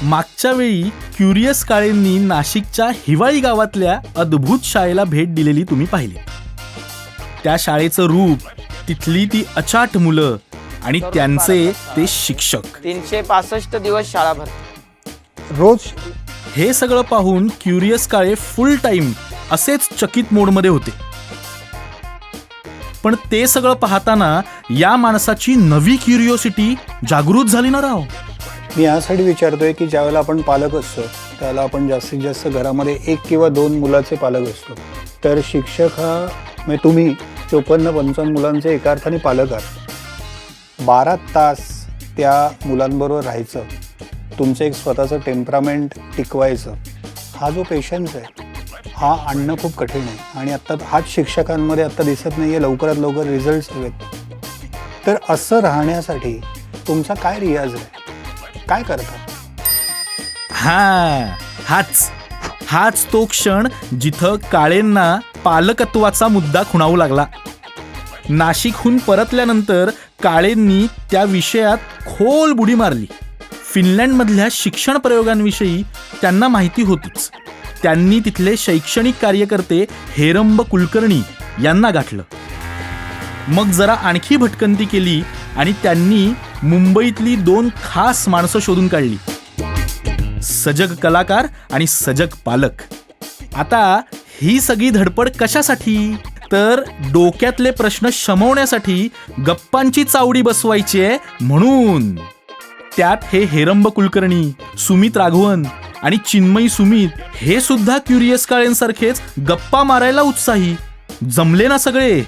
मागच्या वेळी क्युरियस काळेंनी नाशिकच्या हिवाळी गावातल्या अद्भुत शाळेला भेट दिलेली तुम्ही पाहिली. त्या शाळेचं रूप, तिथली ती अचाट मुलं आणि त्यांचे ते शिक्षक. 365 दिवस शाळा भरते रोज. हे सगळं पाहून क्युरियस काळे फुल टाइम असेच चकित मोडमध्ये होते. पण ते सगळं पाहताना या माणसाची नवी क्युरिओसिटी जागृत झाली ना राव. मी यासाठी विचारतोय की ज्यावेळेला आपण पालक असतो त्यावेळेला आपण जास्तीत जास्त घरामध्ये 1 किंवा 2 मुलाचे पालक असतो. तर शिक्षक हा म्हणजे तुम्ही 54-55 मुलांचे एका अर्थाने पालक आहात. 12 तास त्या मुलांबरोबर राहायचं, तुमचं एक स्वतःचं टेम्परामेंट टिकवायचं, हा जो पेशन्स आहे हा आणणं खूप कठीण आहे. आणि आत्ता हाच शिक्षकांमध्ये आत्ता दिसत नाही आहे. लवकरात लवकर रिझल्ट्स हवेत. तर असं राहण्यासाठी तुमचा काय रियाज आहे, काय करता? हाच तो क्षण जिथं काळेंना पालकत्वाचा मुद्दा खुणावू लागला. नाशिकहून परतल्यानंतर काळेंनी त्या विषयात खोल बुडी मारली. फिनलँडमधल्या शिक्षण प्रयोगांविषयी त्यांना माहिती होतीच. त्यांनी तिथले शैक्षणिक कार्यकर्ते हेरंब कुलकर्णी यांना गाठलं. मग जरा आणखी भटकंती केली आणि त्यांनी मुंबईतली 2 खास माणसं शोधून काढली, सजग कलाकार आणि सजग पालक. आता ही सगळी धडपड कशासाठी? तर डोक्यातले प्रश्न शमवण्यासाठी, गप्पांची चावडी बसवायची आहे म्हणून. त्यात हे हेरंब कुलकर्णी, सुमित राघवन आणि चिन्मयी सुमित हे सुद्धा क्युरियस काळेंसारखेच गप्पा मारायला उत्साही. जमले ना सगळे.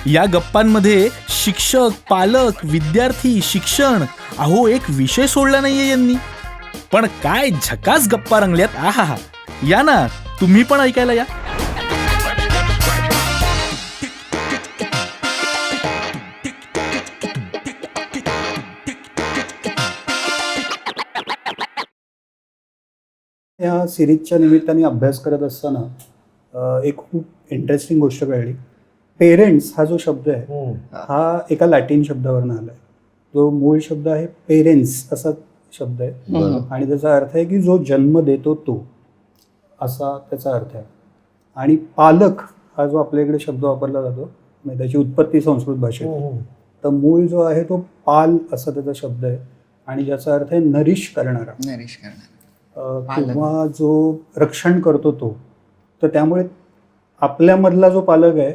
या गप्पांमध्ये शिक्षक, पालक, विद्यार्थी, शिक्षण, अहो एक विषय सोडला नाहीये यांनी. पण काय झकास गप्पा रंगल्यात. आहा, या ना तुम्ही पण ऐकायला या. या सिरीजच्या निमित्ताने अभ्यास करत असताना एक खूप इंटरेस्टिंग गोष्ट कळली. पेरेंट्स हा जो शब्द आहे हा एका लॅटिन शब्दावरून आला आहे. जो मूळ शब्द आहे पेरेंट्स असा शब्द आहे आणि त्याचा अर्थ आहे की जो जन्म देतो तो, असा त्याचा अर्थ आहे. आणि पालक हा जो आपल्याकडे शब्द वापरला जातो म्हणजे त्याची उत्पत्ती संस्कृत भाषेत, तर मूळ जो आहे तो पाल असा त्याचा शब्द आहे आणि ज्याचा अर्थ आहे नरिश करणारा किंवा जो रक्षण करतो तो. तर त्यामुळे आपल्यामधला जो पालक आहे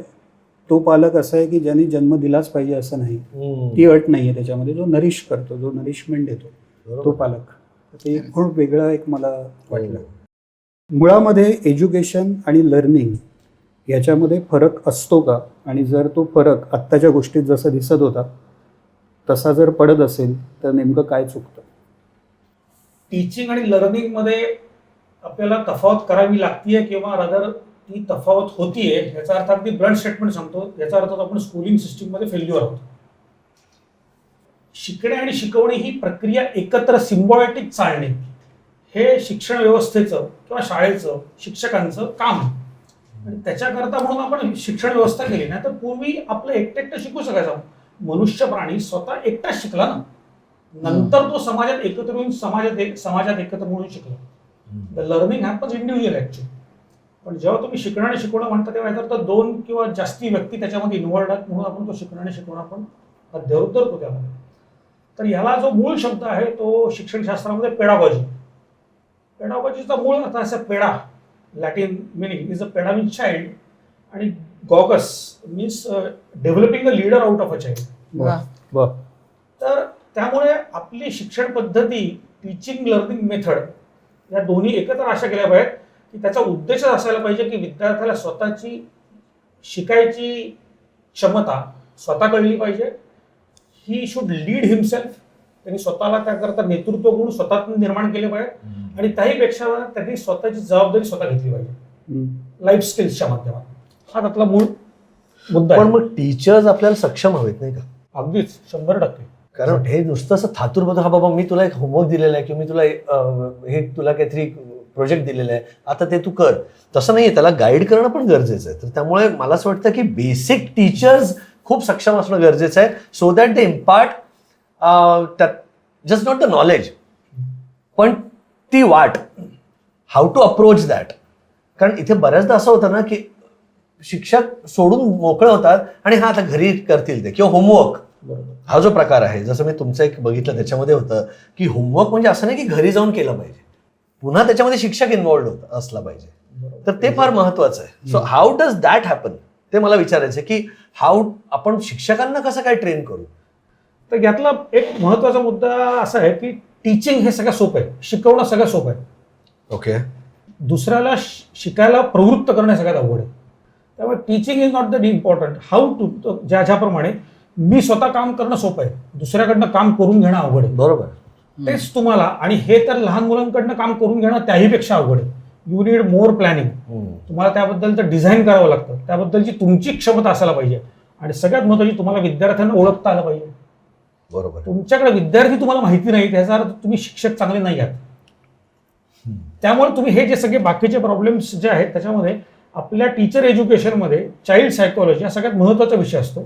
तो पालक असा आहे की ज्यांनी जन्म दिलाच पाहिजे असं नाही, ती अट नाही आहे त्याच्यामध्ये. जो नरिश करतो, जो नरिशमेंट देतो तो पालक. ते खूप वेगळं एक मला वाटलं. मुळामध्ये एज्युकेशन आणि लर्निंग याच्यामध्ये फरक असतो का? आणि जर तो फरक आत्ताच्या गोष्टीत जसा दिसत होता तसा जर पडत असेल तर नेमकं काय चुकतं? टीचिंग आणि लर्निंग मध्ये आपल्याला तफावत करावी लागतीये किंवा रादर ती तफावत होतीये, याचा अर्थ अगदी ब्लंट स्टेटमेंट सांगतो. याचा अर्थ आपण स्कूलिंग सिस्टीम मध्ये फेल्युअर आहोत. शिकणे आणि शिकवणे ही प्रक्रिया एकत्र सिम्बॉयटिक चालणे हे शिक्षण व्यवस्थेचं किंवा शाळेचं, शिक्षकांचं काम आहे. आणि त्याच्याकरता म्हणून आपण शिक्षण व्यवस्था केली. नाही तर पूर्वी आपलं एकटं शिकू शकायचं. मनुष्य प्राणी स्वतः एकटा शिकला ना, नंतर तो समाजात एकत्र येऊन समाजात एकत्र म्हणून शिकला. The learning happens individual actually. पण जेव्हा तुम्ही शिकणं आणि शिकवणं म्हणता तेव्हा याचा 2 किंवा जास्ती व्यक्ती त्याच्यामध्ये इन्व्हॉल्ड आहेत म्हणून आपण तो शिकणं आणि शिकवणं आपण अध्यारोप धरतो त्यामध्ये. तर ह्याला जो मूळ शब्द आहे तो शिक्षणशास्त्रामध्ये पेडागॉजी. पेडागॉजीचा मूळ अर्थ असा peda, Latin meaning is a peda means child आणि gogus means developing a leader out of a child. तर त्यामुळे आपली शिक्षण पद्धती, टीचिंग लर्निंग मेथड या दोन्ही एकत्र अशा केल्या पाहिजेत की त्याचा उद्देश असायला पाहिजे की विद्यार्थ्याला स्वतःची शिकायची क्षमता स्वतः कळली पाहिजे. He should lead himself. त्यांनी स्वतःला त्याकरता नेतृत्व म्हणून स्वतः निर्माण केले पाहिजे आणि त्याहीपेक्षा त्यांनी स्वतःची जबाबदारी स्वतः घेतली पाहिजे लाईफ स्किल्सच्या माध्यमात. हा त्यातला मूळ मुद्दा. पण मग टीचर्स आपल्याला सक्षम हवेत नाही का? अगदीच 100%. कारण हे नुसतं असं थातूरबद्ध, हा बाबा मी तुला एक होमवर्क दिलेला आहे किंवा मी तुला हे तुला काहीतरी प्रोजेक्ट दिलेला आहे आता ते तू कर, तसं नाहीये. त्याला गाईड करणं पण गरजेचं आहे. तर त्यामुळे मला असं वाटतं की बेसिक टीचर्स खूप सक्षम असणं गरजेचं आहे, so that they impart just not the knowledge पण ती वाट, हाऊ टू अप्रोच दॅट. कारण इथे बऱ्याचदा असं होतं ना की शिक्षक सोडून मोकळे होतात आणि हा आता घरी करतील ते, किंवा होमवर्क हा जो प्रकार आहे, जसं मी तुमचं एक बघितलं त्याच्यामध्ये होतं की होमवर्क म्हणजे असं नाही की घरी जाऊन केलं पाहिजे, पुन्हा त्याच्यामध्ये शिक्षक इन्व्हॉल्ड असला पाहिजे. तर ते फार महत्वाचं आहे. So how does that happen, ते मला विचारायचं आहे की हाऊ आपण शिक्षकांना कसं काय ट्रेन करू. तर यातला एक महत्वाचा मुद्दा असा आहे की टीचिंग हे सगळं सोपं आहे, शिकवणं सगळं सोपं आहे. ओके. दुसऱ्याला शिकायला प्रवृत्त करणं सगळ्यात अवघड आहे. त्यामुळे teaching is not the important, how to, ज्याप्रमाणे मी स्वतः काम करणं सोपं आहे, दुसऱ्याकडनं काम करून घेणं अवघड आहे. बरोबर. तेच तुम्हाला, आणि हे तर लहान मुलांकडनं काम करून घेणं त्याहीपेक्षा अवघड आहे. You need more planning. तुम्हाला त्याबद्दलचं डिझाईन करावं लागतं, त्याबद्दलची तुमची क्षमता असायला पाहिजे, आणि सगळ्यात महत्त्वाची तुम्हाला विद्यार्थ्यांना ओळखता आलं पाहिजे. बरोबर. तुमच्याकडे विद्यार्थी तुम्हाला माहिती नाही त्याचा अर्थ तुम्ही शिक्षक चांगले नाही आहात. त्यामुळे तुम्ही हे जे सगळे बाकीचे प्रॉब्लेम्स जे आहेत त्याच्यामध्ये आपल्या टीचर एज्युकेशनमध्ये चाइल्ड सायकोलॉजी हा सगळ्यात महत्त्वाचा विषय असतो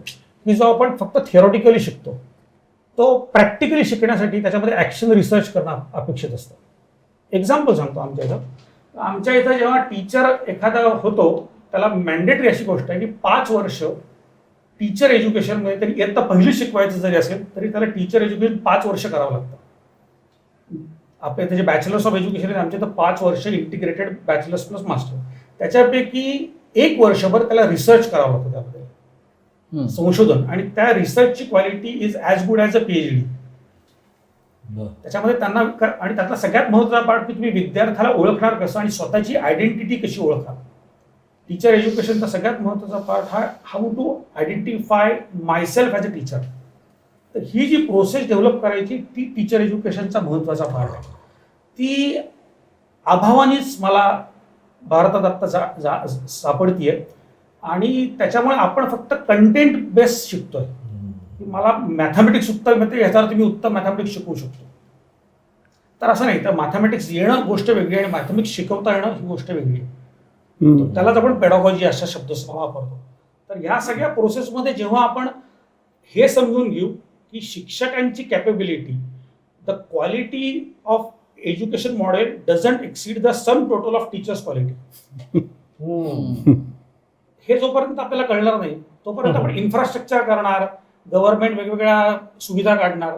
की जो आपण फक्त थिअरॉटिकली शिकतो, तो प्रॅक्टिकली शिकण्यासाठी त्याच्यामध्ये ॲक्शन रिसर्च करणं अपेक्षित असतं. एक्झाम्पल सांगतो. आमच्या इथं जेव्हा टीचर एखादा होतो त्याला मॅन्डेटरी अशी गोष्ट आहे की 5 वर्ष टीचर एज्युकेशनमध्ये, तरी इयत्ता पहिली शिकवायचं जरी असेल तरी त्याला टीचर एज्युकेशन 5 वर्ष करावं लागतं. आपल्या इथे जे बॅचलर्स ऑफ एज्युकेशन आहे आमच्या इथं 5 वर्ष इंटिग्रेटेड बॅचलर्स प्लस मास्टर, त्याच्यापैकी 1 वर्षभर त्याला रिसर्च करावं लागतं, त्यामध्ये संशोधन, आणि त्या रिसर्चची quality is as good as a PhD. त्याच्यामध्ये त्यांना, आणि त्यातला सगळ्यात महत्त्वाचा पार्ट की तुम्ही विद्यार्थ्याला ओळखणार कसं आणि स्वतःची आयडेंटिटी कशी ओळखा. टीचर एज्युकेशनचा सगळ्यात महत्त्वाचा पार्ट हा how to identify myself as a teacher. तर ही जी प्रोसेस डेव्हलप करायची ती टीचर एज्युकेशनचा महत्त्वाचा पार्ट आहे. ती अभावानेच मला भारतात आत्ता सापडतीये, आणि त्याच्यामुळे आपण फक्त कंटेंट बेस शिकतोय. मला मॅथमॅटिक्स उत्तम येते याचा अर्थ मी उत्तम मॅथमॅटिक्स शिकवू शकतो, तर असं नाही. तर मॅथमॅटिक्स येणं गोष्ट वेगळी आणि मॅथमॅटिक्स शिकवता येणं ही गोष्ट वेगळी आहे. त्यालाच आपण पेडॉगॉजी अशा शब्द वापरतो. तर या सगळ्या प्रोसेसमध्ये जेव्हा आपण हे समजून घेऊ की शिक्षकांची capability, the quality of education model doesn't exceed the sum total of teachers quality, हे जोपर्यंत आपल्याला कळणार नाही तोपर्यंत आपण इन्फ्रास्ट्रक्चर करणार, गव्हर्नमेंट वेगवेगळ्या सुविधा काढणार,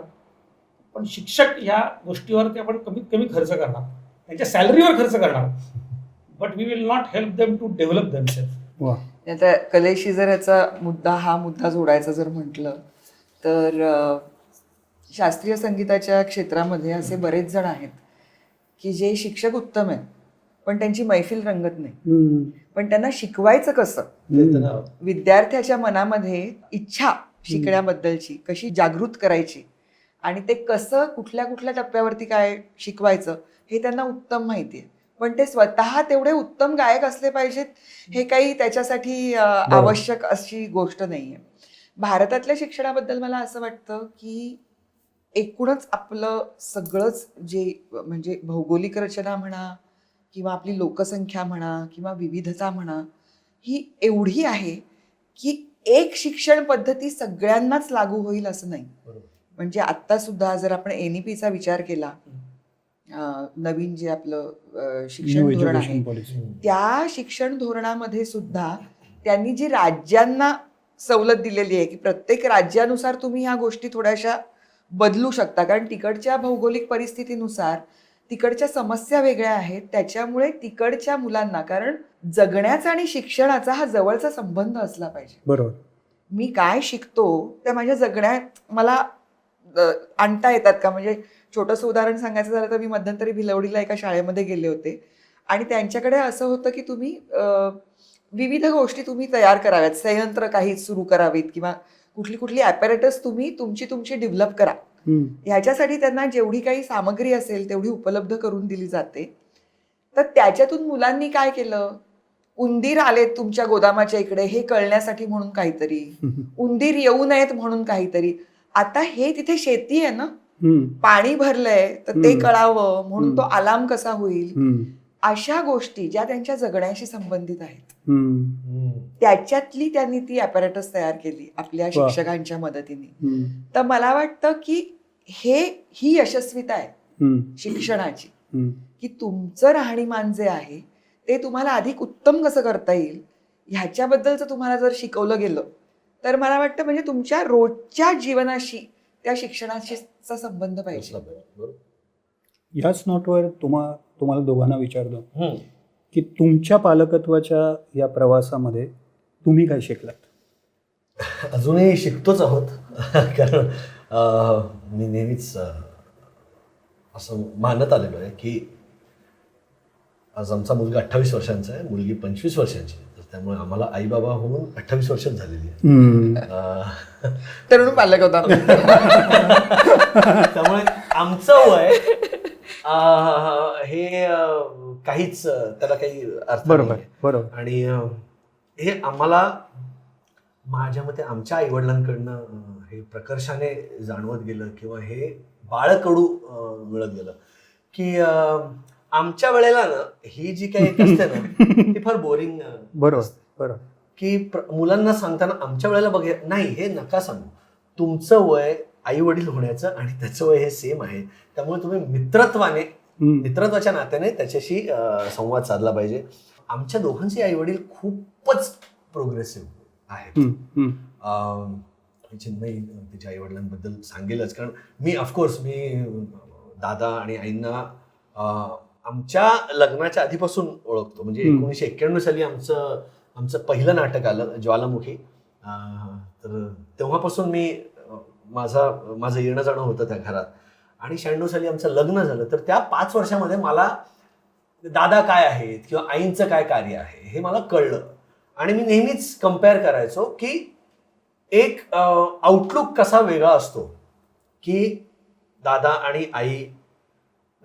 पण शिक्षक या गोष्टीवरती आपण कमीत कमी खर्च करणार, त्यांच्या सॅलरीवर खर्च करणार, but we will not help them to develop themselves. आता कलेशी जर याचा हा मुद्दा जोडायचा जर म्हटलं तर शास्त्रीय संगीताच्या क्षेत्रामध्ये असे बरेच जण आहेत की जे शिक्षक उत्तम आहेत पण त्यांची मैफिल रंगत नाही. पण त्यांना शिकवायचं कसं, विद्यार्थ्याच्या मनामध्ये इच्छा शिकण्याबद्दलची कशी जागृत करायची आणि ते कसं कुठल्या कुठल्या टप्प्यावरती काय शिकवायचं हे त्यांना उत्तम माहिती आहे. पण ते स्वतः तेवढे उत्तम गायक असले पाहिजेत हे काही त्याच्यासाठी आवश्यक अशी गोष्ट नाहीये. भारतातल्या शिक्षणाबद्दल मला असं वाटतं की एकूणच आपलं सगळंच जे म्हणजे भौगोलिक रचना म्हणा किंवा आपली लोकसंख्या म्हणा किंवा विविधता म्हणा ही एवढी आहे की एक शिक्षण पद्धती सगळ्यांनाच लागू होईल असं नाही. म्हणजे आत्ता सुद्धा जर आपण NEPचा विचार केला, नवीन जे आपलं शिक्षण धोरण आहे, त्या शिक्षण धोरणामध्ये सुद्धा त्यांनी जी राज्यांना सवलत दिलेली आहे की प्रत्येक राज्यानुसार तुम्ही ह्या गोष्टी थोड्याशा बदलू शकता, कारण तिकडच्या भौगोलिक परिस्थितीनुसार तिकडच्या समस्या वेगळ्या आहेत. त्याच्यामुळे तिकडच्या मुलांना, कारण जगण्याचा आणि शिक्षणाचा हा जवळचा संबंध असला पाहिजे. बरोबर. मी काय शिकतो त्या माझ्या जगण्यात मला आणता येतात का. म्हणजे छोटंसं उदाहरण सांगायचं झालं तर मी मध्यंतरी भिलवडीला एका शाळेमध्ये गेले होते आणि त्यांच्याकडे असं होतं की तुम्ही विविध गोष्टी तुम्ही तयार कराव्यात, संयंत्र काही सुरू करावीत किंवा कुठली कुठली ॲपॅरेटस तुम्ही तुमची डेव्हलप करा. ह्याच्यासाठी त्यांना जेवढी काही सामग्री असेल तेवढी उपलब्ध करून दिली जाते. तर त्याच्यातून मुलांनी काय केलं, उंदीर आलेत तुमच्या गोदामाच्या इकडे हे कळण्यासाठी म्हणून काहीतरी, उंदीर येऊ नयेत म्हणून काहीतरी. आता हे तिथे शेती आहे ना, पाणी भरलंय तर ते कळावं म्हणून तो अलार्म कसा होईल, अशा गोष्टी ज्या त्यांच्या जगण्याशी संबंधित आहेत त्याच्यातली त्यांनी ती ॲपॅरेटस तयार केली आपल्या शिक्षकांच्या मदतीने. तर मला वाटतं की ही यशस्वीता आहे शिक्षणाची, हम्म. की तुमचं राहणीमान जे आहे ते तुम्हाला अधिक उत्तम कसं करता येईल ह्याच्याबद्दलचं तुम्हाला जर शिकवलं गेलं तर मला वाटतं म्हणजे तुमच्या रोजच्या जीवनाशी त्या शिक्षणाचा संबंध पाहिजे. बरोबर. याच नोटवर तुम्हाला दोघांना विचारतो की तुमच्या पालकत्वाच्या या प्रवासामध्ये तुम्ही काय शिकलात? अजूनही शिकतोच आहोत कारण मी नेहमीच असं मानत आलेलो आहे की आज आमचा मुलगा 28 वर्षांचा आहे, मुलगी 25 वर्षांची आहे. तर त्यामुळे आम्हाला आई बाबा होऊन 28 वर्षच झालेली आहे. तरुण पालक होता. त्यामुळे आमचं वय हे काहीच त्याला काही अर्थ बरोबर नाहीये. बरोबर. आणि हे आम्हाला माझ्या मते आमच्या आईवडिलांकडनं हे प्रकर्षाने जाणवत गेलं किंवा हे बाळकडू मिळत गेलं की आमच्या वेळेला ना ही जी काही एक असते ना ती फार बोरिंग बरोबर बरोबर. की मुलांना सांगताना आमच्या वेळेला बघे नाही हे नका सांगू, तुमचं वय आई वडील होण्याचं आणि त्याचं वय हे सेम आहे, त्यामुळे तुम्ही मित्रत्वाच्या नात्याने त्याच्याशी संवाद साधला पाहिजे. आमच्या दोघांचे आई वडील खूपच प्रोग्रेसिव्ह आहेत. चिन्मयी तिच्या आई वडिलांबद्दल सांगेलच, कारण मी ऑफकोर्स दादा आणि आईंना आमच्या लग्नाच्या आधीपासून ओळखतो. म्हणजे 1991 साली आमचं पहिलं नाटक आलं ज्वालामुखी. तर तेव्हापासून माझं येणं जाणं होतं त्या घरात. आणि 96 साली आमचं लग्न झालं. तर त्या 5 वर्षामध्ये मला दादा काय आहेत किंवा आईंचं काय कार्य आहे हे मला कळलं. आणि मी नेहमीच कम्पेअर करायचो की एक आउटलुक कसा वेगळा असतो की दादा आणि आई.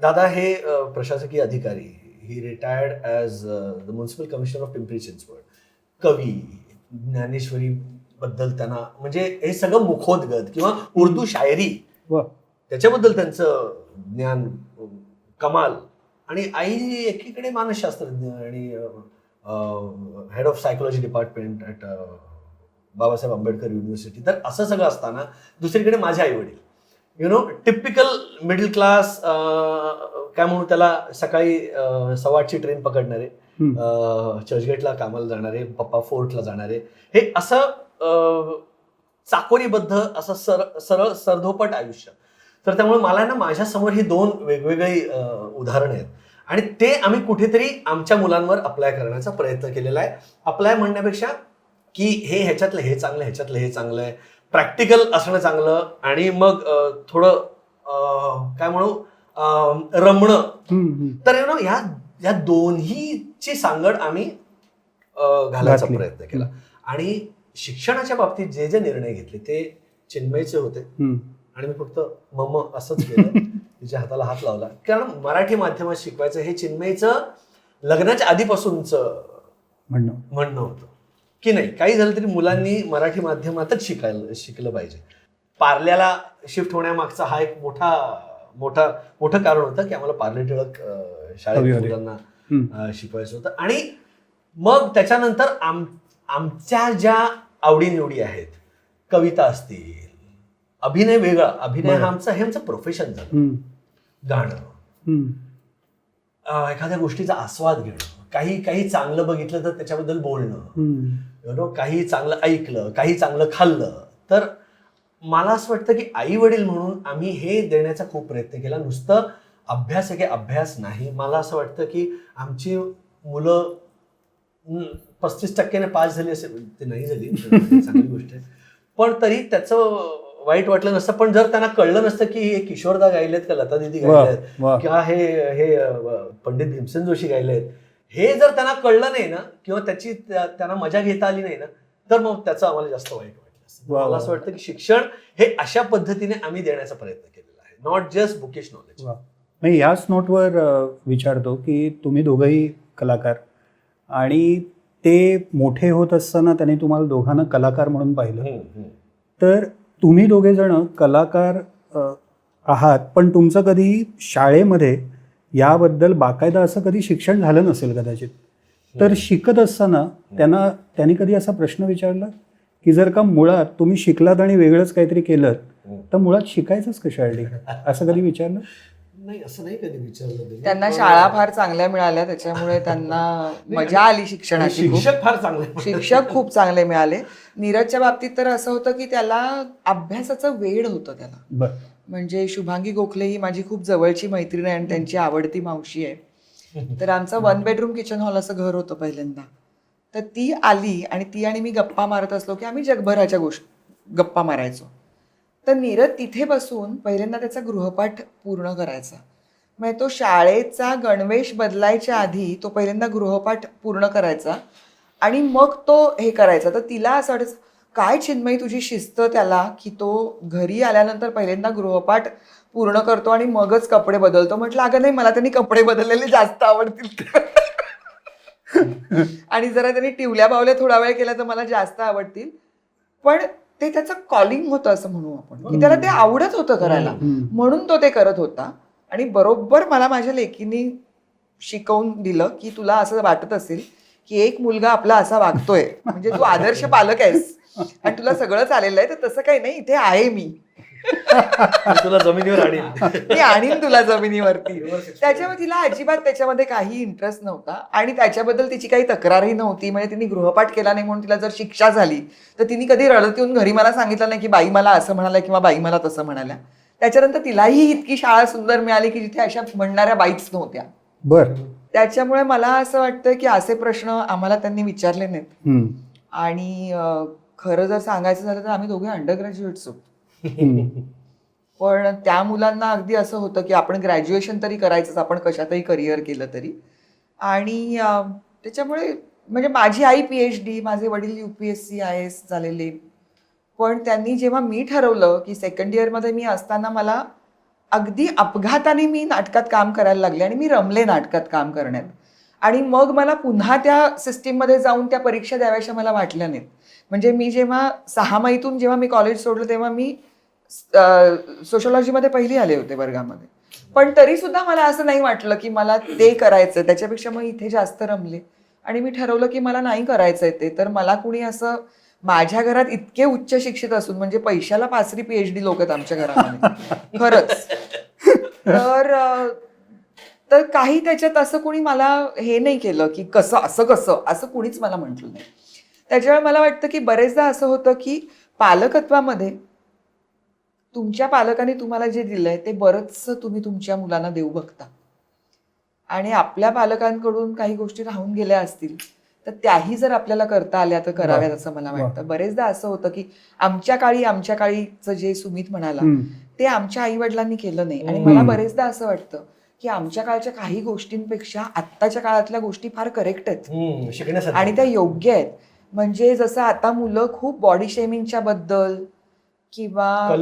दादा हे प्रशासकीय अधिकारी, he retired as the municipal commissioner of Pimpri Chinchwad. कवी, ज्ञानेश्वरी बद्दल त्यांना म्हणजे हे सगळं मुखोद्गत किंवा उर्दू शायरी त्याच्याबद्दल त्यांचं ज्ञान कमाल. आणि आई एकीकडे मानसशास्त्रज्ञ आणि head of psychology department at Babasaheb Ambedkar university. तर असं सगळं असताना दुसरीकडे माझे आई वडील टिपिकल मिडल क्लास, काय म्हणू त्याला, सकाळी 8:15ची ट्रेन पकडणारे, चर्चगेटला कामाला जाणारे, पप्पा फोर्टला जाणारे, हे असं चाकोरीबद्ध असं सरळ सरधोपट आयुष्य. तर त्यामुळे मला ना माझ्या समोर ही 2 वेगवेगळी उदाहरणं आहेत आणि ते आम्ही कुठेतरी आमच्या मुलांवर अप्लाय करण्याचा प्रयत्न केलेला आहे. अप्लाय म्हणण्यापेक्षा की ह्याच्यातलं हे चांगलं, ह्याच्यातलं हे चांगलं आहे, प्रॅक्टिकल असणं चांगलं आणि मग थोडं काय म्हणू रमणं. तर ह्या दोन्हीची सांगड आम्ही घालायचा प्रयत्न केला. आणि शिक्षणाच्या बाबतीत जे जे निर्णय घेतले ते चिन्मयीचे होते आणि मी फक्त मम असंच केलं, तिच्या हाताला हात लावला. कारण मराठी माध्यमात शिकवायचं हे चिन्मयीचं लग्नाच्या आधीपासूनच म्हणणं होतं की नाही, काही झालं तरी मुलांनी मराठी माध्यमातच शिकलं पाहिजे. पार्ल्याला शिफ्ट होण्यामागचा हा एक मोठं कारण होतं की आम्हाला पार्ले टिळक शाळेत मुलांना शिकवायचं होतं. आणि मग त्याच्यानंतर आमच्या ज्या आवडीनिवडी आहेत, कविता असतील, अभिनय वेगळा, अभिनय हा आमचं प्रोफेशन झालं. गाणं, एखाद्या गोष्टीचा आस्वाद घेणं, काही चांगलं बघितलं तर त्याच्याबद्दल बोलणं, काही चांगलं ऐकलं, काही चांगलं खाल्लं. तर मला असं वाटतं की आई वडील म्हणून आम्ही हे देण्याचा खूप प्रयत्न केला. नुसतं अभ्यास आहे की अभ्यास नाही. मला असं वाटतं की आमची मुलं 35% पास झाली असेल, ते नाही झाली, चांगली गोष्ट आहे, पण तरी त्याचं वाईट वाटलं नसतं. पण जर त्यांना कळलं नसतं की हे किशोरदा गायलेत का लता दिदी गायलेत किंवा हे पंडित भीमसेन जोशी गायलेत, हे जर त्यांना कळलं नाही ना किंवा त्याची त्यांना मजा घेता आली नाही ना, तर मग त्याचं आम्हाला जास्त वाईट वाटलं. मला असं वाटतं की शिक्षण हे अशा पद्धतीने आम्ही देण्याचा प्रयत्न केलेला आहे, नॉट जस्ट बुकिश नॉलेज. मी याच नोटवर विचारतो की तुम्ही दोघंही कलाकार आणि ते मोठे होत असताना त्यांनी तुम्हाला दोघांना कलाकार म्हणून पाहिलं. तर तुम्ही दोघे जण कलाकार आहात, पण तुमचं कधी शाळेमध्ये याबद्दल बाकायदा असं कधी शिक्षण झालं नसेल कदाचित. तर शिकत असताना त्यांनी कधी असा प्रश्न विचारला की जर का मुळात तुम्ही शिकलात आणि वेगळंच काहीतरी केलं तर मुळात शिकायचंच कशासाठी, असं कधी विचारलं? नाही असं नाही कधी विचारलं त्यांनी. त्यांना पण- शाळा फार चांगल्या मिळाल्या, त्याच्यामुळे त्यांना मजा आली शिक्षणाची खूप. शिक्षक फार चांगले. शिक्षक खूप चांगले मिळाले. नीरजच्या बाबतीत तर असं होतं की त्याला अभ्यासाचं वेड होतं त्याला. बरं. म्हणजे शुभांगी गोखले ही माझी खूप जवळची मैत्रीण आहे आणि त्यांची आवडती मावशी आहे. तर आमचं 1 बेडरूम किचन हॉल असं घर होतं पहिल्यांदा. तर ती आली आणि ती आणि मी गप्पा मारत असलो की आम्ही जगभराच्या गप्पा मारायचो. तर नीरज तिथे बसून पहिल्यांदा त्याचा गृहपाठ पूर्ण करायचा. म्हणजे तो शाळेचा गणवेश बदलायच्या आधी तो पहिल्यांदा गृहपाठ पूर्ण करायचा आणि मग तो हे करायचा. तर तिला असं वाटायचं काय चिन्मयी तुझी शिस्त त्याला, की तो घरी आल्यानंतर पहिल्यांदा गृहपाठ पूर्ण करतो आणि मगच कपडे बदलतो. म्हटलं अगं नाही, मला त्यांनी कपडे बदललेले जास्त आवडतील आणि जरा त्यांनी टिवल्या बावल्या थोडा वेळ केला तर मला जास्त आवडतील. पण ते त्याचं कॉलिंग होतं असं म्हणू आपण, की त्याला ते आवडत होतं करायला, म्हणून तो ते करत होता. आणि बरोबर मला माझ्या लेकीनी शिकवून दिलं की तुला असं वाटत असेल की एक मुलगा आपला असा वागतोय म्हणजे तू आदर्श पालक आहेस आणि तुला सगळंच आलेलं आहे, तर तसं काही नाही, इथे आहे मी. तुला जमिनीवर आणीन. मी आणीन तुला जमिनीवरती. त्याच्यामुळे तिला अजिबात त्याच्यामध्ये काही इंटरेस्ट नव्हता आणि त्याच्याबद्दल तिची काही तक्रारही नव्हती. म्हणजे तिने गृहपाठ केला नाही म्हणून तिला जर शिक्षा झाली तर तिने कधी रडत येऊन घरी मला सांगितलं नाही की बाई मला असं म्हणाल्या किंवा बाई मला तसं म्हणाल्या. त्याच्यानंतर तिलाही इतकी शाळा सुंदर मिळाली की जिथे अशा म्हणणाऱ्या बाईच नव्हत्या. बरं. त्याच्यामुळे मला असं वाटतं की असे प्रश्न आम्हाला त्यांनी विचारले नाहीत. आणि खरं जर सांगायचं झालं तर आम्ही दोघे अंडर ग्रॅज्युएट्स होतो. पण त्या मुलांना अगदी असं होतं की आपण ग्रॅज्युएशन तरी करायचंच, आपण कशातही करिअर केलं तरी. आणि त्याच्यामुळे म्हणजे माझी आई PhD, माझे वडील UPSC IAS झालेले. पण त्यांनी जेव्हा मी ठरवलं की सेकंड इयरमध्ये मी असताना मला अगदी अपघाताने मी नाटकात काम करायला लागले आणि मी रमले नाटकात काम करण्यात. आणि मग मला पुन्हा त्या सिस्टीममध्ये जाऊन त्या परीक्षा द्याव्याशा मला वाटल्या नाहीत. म्हणजे मी जेव्हा 6 जेव्हा मी कॉलेज सोडलं तेव्हा मी सोशॉलॉजीमध्ये पहिली आले होते वर्गामध्ये. पण तरी सुद्धा मला असं नाही वाटलं की मला ते करायचं, त्याच्यापेक्षा मग इथे जास्त रमले आणि मी ठरवलं की मला नाही करायचंय ते. तर मला कुणी असं माझ्या घरात इतके उच्च शिक्षित असून, म्हणजे पैशाला पासरी PhD लोक आहेत आमच्या घरामध्ये खरंच, तर काही त्याच्यात असं कुणी मला हे नाही केलं की कसं असं कुणीच मला म्हटलं नाही. त्याच्यामुळे मला वाटतं की बरेचदा असं होतं की पालकत्वामध्ये तुमच्या पालकांनी तुम्हाला जे दिलंय ते बरंचसं तुम्ही तुमच्या मुलांना देऊ बघता आणि आपल्या पालकांकडून काही गोष्टी राहून गेल्या असतील तर त्याही जर आपल्याला करता आल्या तर कराव्यात असं मला वाटतं. बरेचदा असं होतं की आमच्या काळीचं जे सुमित म्हणाला ते आमच्या आई वडिलांनी केलं नाही. आणि मला बरेचदा असं वाटतं की आमच्या काळच्या काही गोष्टींपेक्षा आत्ताच्या काळातल्या गोष्टी फार करेक्ट आहेत शिकण्यासाठी आणि त्या योग्य आहेत. म्हणजे जसं आता मुलं खूप बॉडी शेमिंगच्या बद्दल किंवा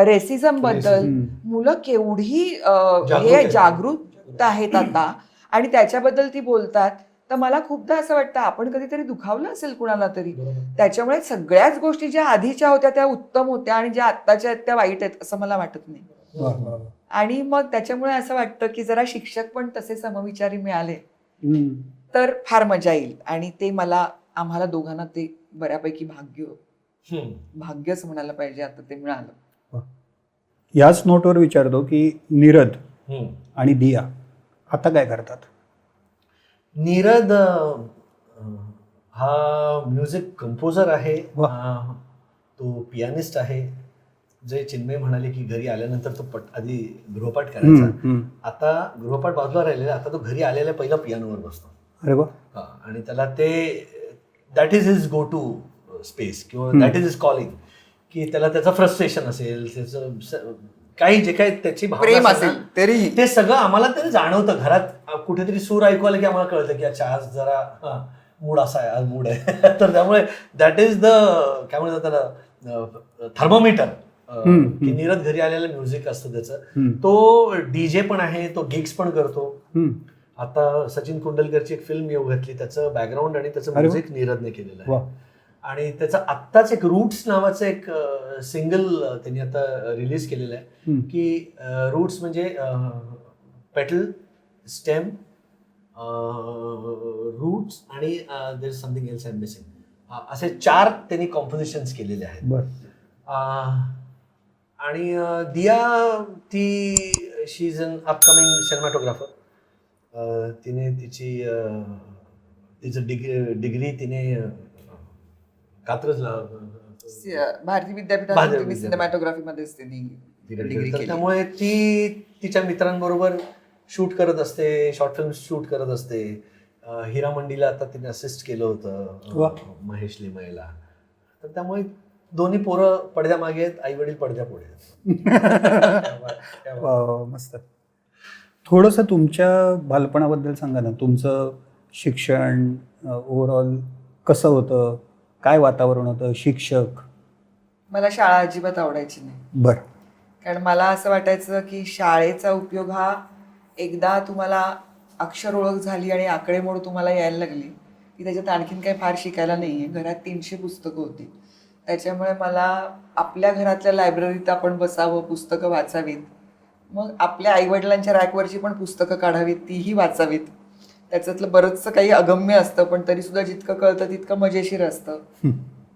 रेसिझम बद्दल मुलं केवढी हे जागृत आहेत आता आणि त्याच्याबद्दल ती बोलतात. तर मला खूपदा असं वाटतं आपण कधीतरी दुखावलं असेल कुणाला तरी. त्याच्यामुळे सगळ्याच गोष्टी ज्या आधीच्या होत्या त्या उत्तम होत्या आणि ज्या आत्ताच्या आहेत त्या वाईट आहेत असं मला वाटत नाही. आणि मग त्याच्यामुळे असं वाटतं की जरा शिक्षक पण तसे समविचारी मिळाले तर फार मजा येईल. आणि ते आम्हाला दोघांना ते बऱ्यापैकी भाग्यच म्हणायला पाहिजे आता ते मिळालं. याच नोटवर विचारतो की नीरद आणि दिया आता काय करतात? नीरद हा म्युझिक कंपोजर आहे. तो पियानिस्ट आहे. जे चिन्मय म्हणाले की घरी आल्यानंतर तो आधी गृहपाठ करायचा. आता गृहपाठ बाजूला राहिलेला, आता तो घरी आलेला पहिला पियानोवर बसतो. अरे वा. आणि त्याला ते that is his go to space किंवा दॅट इज हिज कॉलिंग. की त्याला त्याचं फ्रस्ट्रेशन असेल, त्याचं काही जे काही त्याची प्रेम असेल तरी ते सगळं आम्हाला तरी जाणवतं. घरात कुठेतरी सूर ऐकू आलं की आम्हाला कळतं की अच्छा आज जरा मूड असा आहे, आज मूड आहे. तर त्यामुळे दॅट इज द काय म्हणतात त्याला थर्मोमीटर की नीरद घरी आलेलं म्युझिक असतं त्याचं. तो DJ पण आहे, तो गिग्स पण करतो. आता सचिन कुंडलकरची एक फिल्म येऊ घातली, त्याचं बॅकग्राऊंड आणि त्याचं म्युझिक नीरदने केलेलं आहे. आणि त्याचं आत्ताच एक रूट्स नावाचं एक सिंगल त्यांनी आता रिलीज केलेलं आहे. की रूट्स म्हणजे पेटल, स्टेम, रूट्स आणि there is something else I am missing, असे 4 त्यांनी कॉम्पोजिशन्स केलेले आहेत. आणि दिया ती she is an upcoming cinematographer. तिने तिचं डिग्री तिने कात्रजला भारतीय विद्यापीठातून तिने सिनेमॅटोग्राफीमध्येच तिने डिग्री तर केली. त्यामुळे ती तिच्या मित्रांबरोबर शूट करत असते, शॉर्ट फिल्म शूट करत असते. हिरा मंडीला आता तिने असिस्ट केलं वा. होतं महेश लिमयला. तर त्यामुळे दोन्ही पोरं पडद्यामागे आहेत, आई वडील पडद्या पुढे आहेत. वा वा, मस्त. थोडंसं तुमच्या बालपणाबद्दल सांगा ना. तुमचं शिक्षण ओव्हरऑल कसं होतं, काय वातावरण होतं, शिक्षक? मला शाळा अजिबात आवडायची नाही. बरं. कारण मला असं वाटायचं की शाळेचा उपयोग हा एकदा तुम्हाला अक्षर ओळख झाली आणि आकडेमोड तुम्हाला यायला लागली की त्याच्यात आणखीन काही फार शिकायला नाही आहे. घरात 300 पुस्तकं होती. त्याच्यामुळे मला आपल्या घरातल्या लायब्ररीत आपण बसावं, पुस्तकं वाचावीत, मग आपल्या आईवडिलांच्या रॅकवरची पण पुस्तकं काढावीत, तीही वाचावीत. त्याच्यातलं बरंचसं काही अगम्य असतं, पण तरीसुद्धा जितकं कळतं तितकं मजेशीर असतं.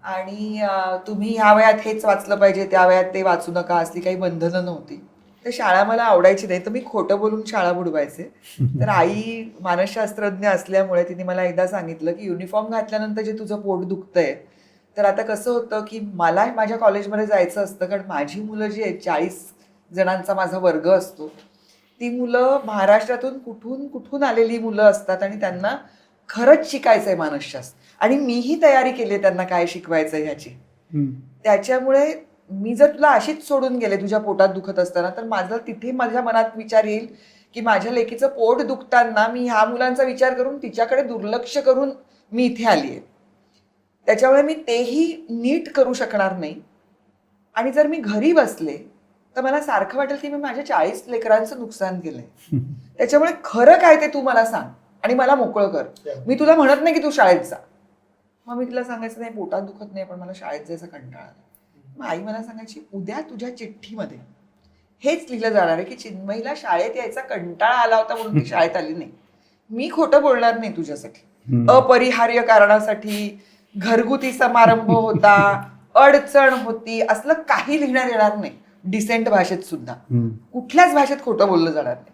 आणि तुम्ही ह्या वयात हेच वाचलं पाहिजे, त्या वयात ते वाचू नका, असली काही बंधनं नव्हती. तर शाळा मला आवडायची नाही, तर मी खोटं बोलून शाळा बुडवायचे. तर आई मानसशास्त्रज्ञ असल्यामुळे तिने मला एकदा सांगितलं की युनिफॉर्म घातल्यानंतर जे तुझं पोट दुखतंय, तर आता कसं होतं की मला माझ्या कॉलेजमध्ये जायचं असतं, कारण माझी मुलं जी आहेत, 40 जणांचा माझा वर्ग असतो, ती मुलं महाराष्ट्रातून कुठून कुठून आलेली मुलं असतात आणि त्यांना खरंच शिकायचं आहे मानसशास्त्र. आणि मीही तयारी केली आहे त्यांना काय शिकवायचं आहे ह्याची. त्याच्यामुळे मी जर तुला अशीच सोडून गेले तुझ्या पोटात दुखत असताना, तर माझं तिथे माझ्या मनात विचार येईल की माझ्या लेकीचं पोट दुखताना मी ह्या मुलांचा विचार करून तिच्याकडे दुर्लक्ष करून मी इथे आली आहे. त्याच्यामुळे मी तेही नीट करू शकणार नाही. आणि जर मी घरी बसले तर मला सारखं वाटेल की मी माझ्या 40 लेकरांचं नुकसान केलंय. त्याच्यामुळे खरं काय ते तू मला सांग आणि मला मोकळं कर. मी तुला म्हणत नाही की तू शाळेत जा. मग मी तिला सांगायचं नाही पोटात दुखत नाही पण मला शाळेत जायचा कंटाळा आला. मग आई मला सांगायची उद्या तुझ्या चिठ्ठीमध्ये हेच लिहिलं जाणार आहे की चिन्मयीला शाळेत यायचा कंटाळा आला होता म्हणून ती शाळेत आली नाही. मी खोटं बोलणार नाही तुझ्यासाठी. अपरिहार्य कारणासाठी, घरगुती समारंभ होता, अडचण होती, असलं काही लिहिण्यात येणार नाही. डिसेंट भाषेत सुद्धा कुठल्याच भाषेत खोटं बोललं जाणार नाही.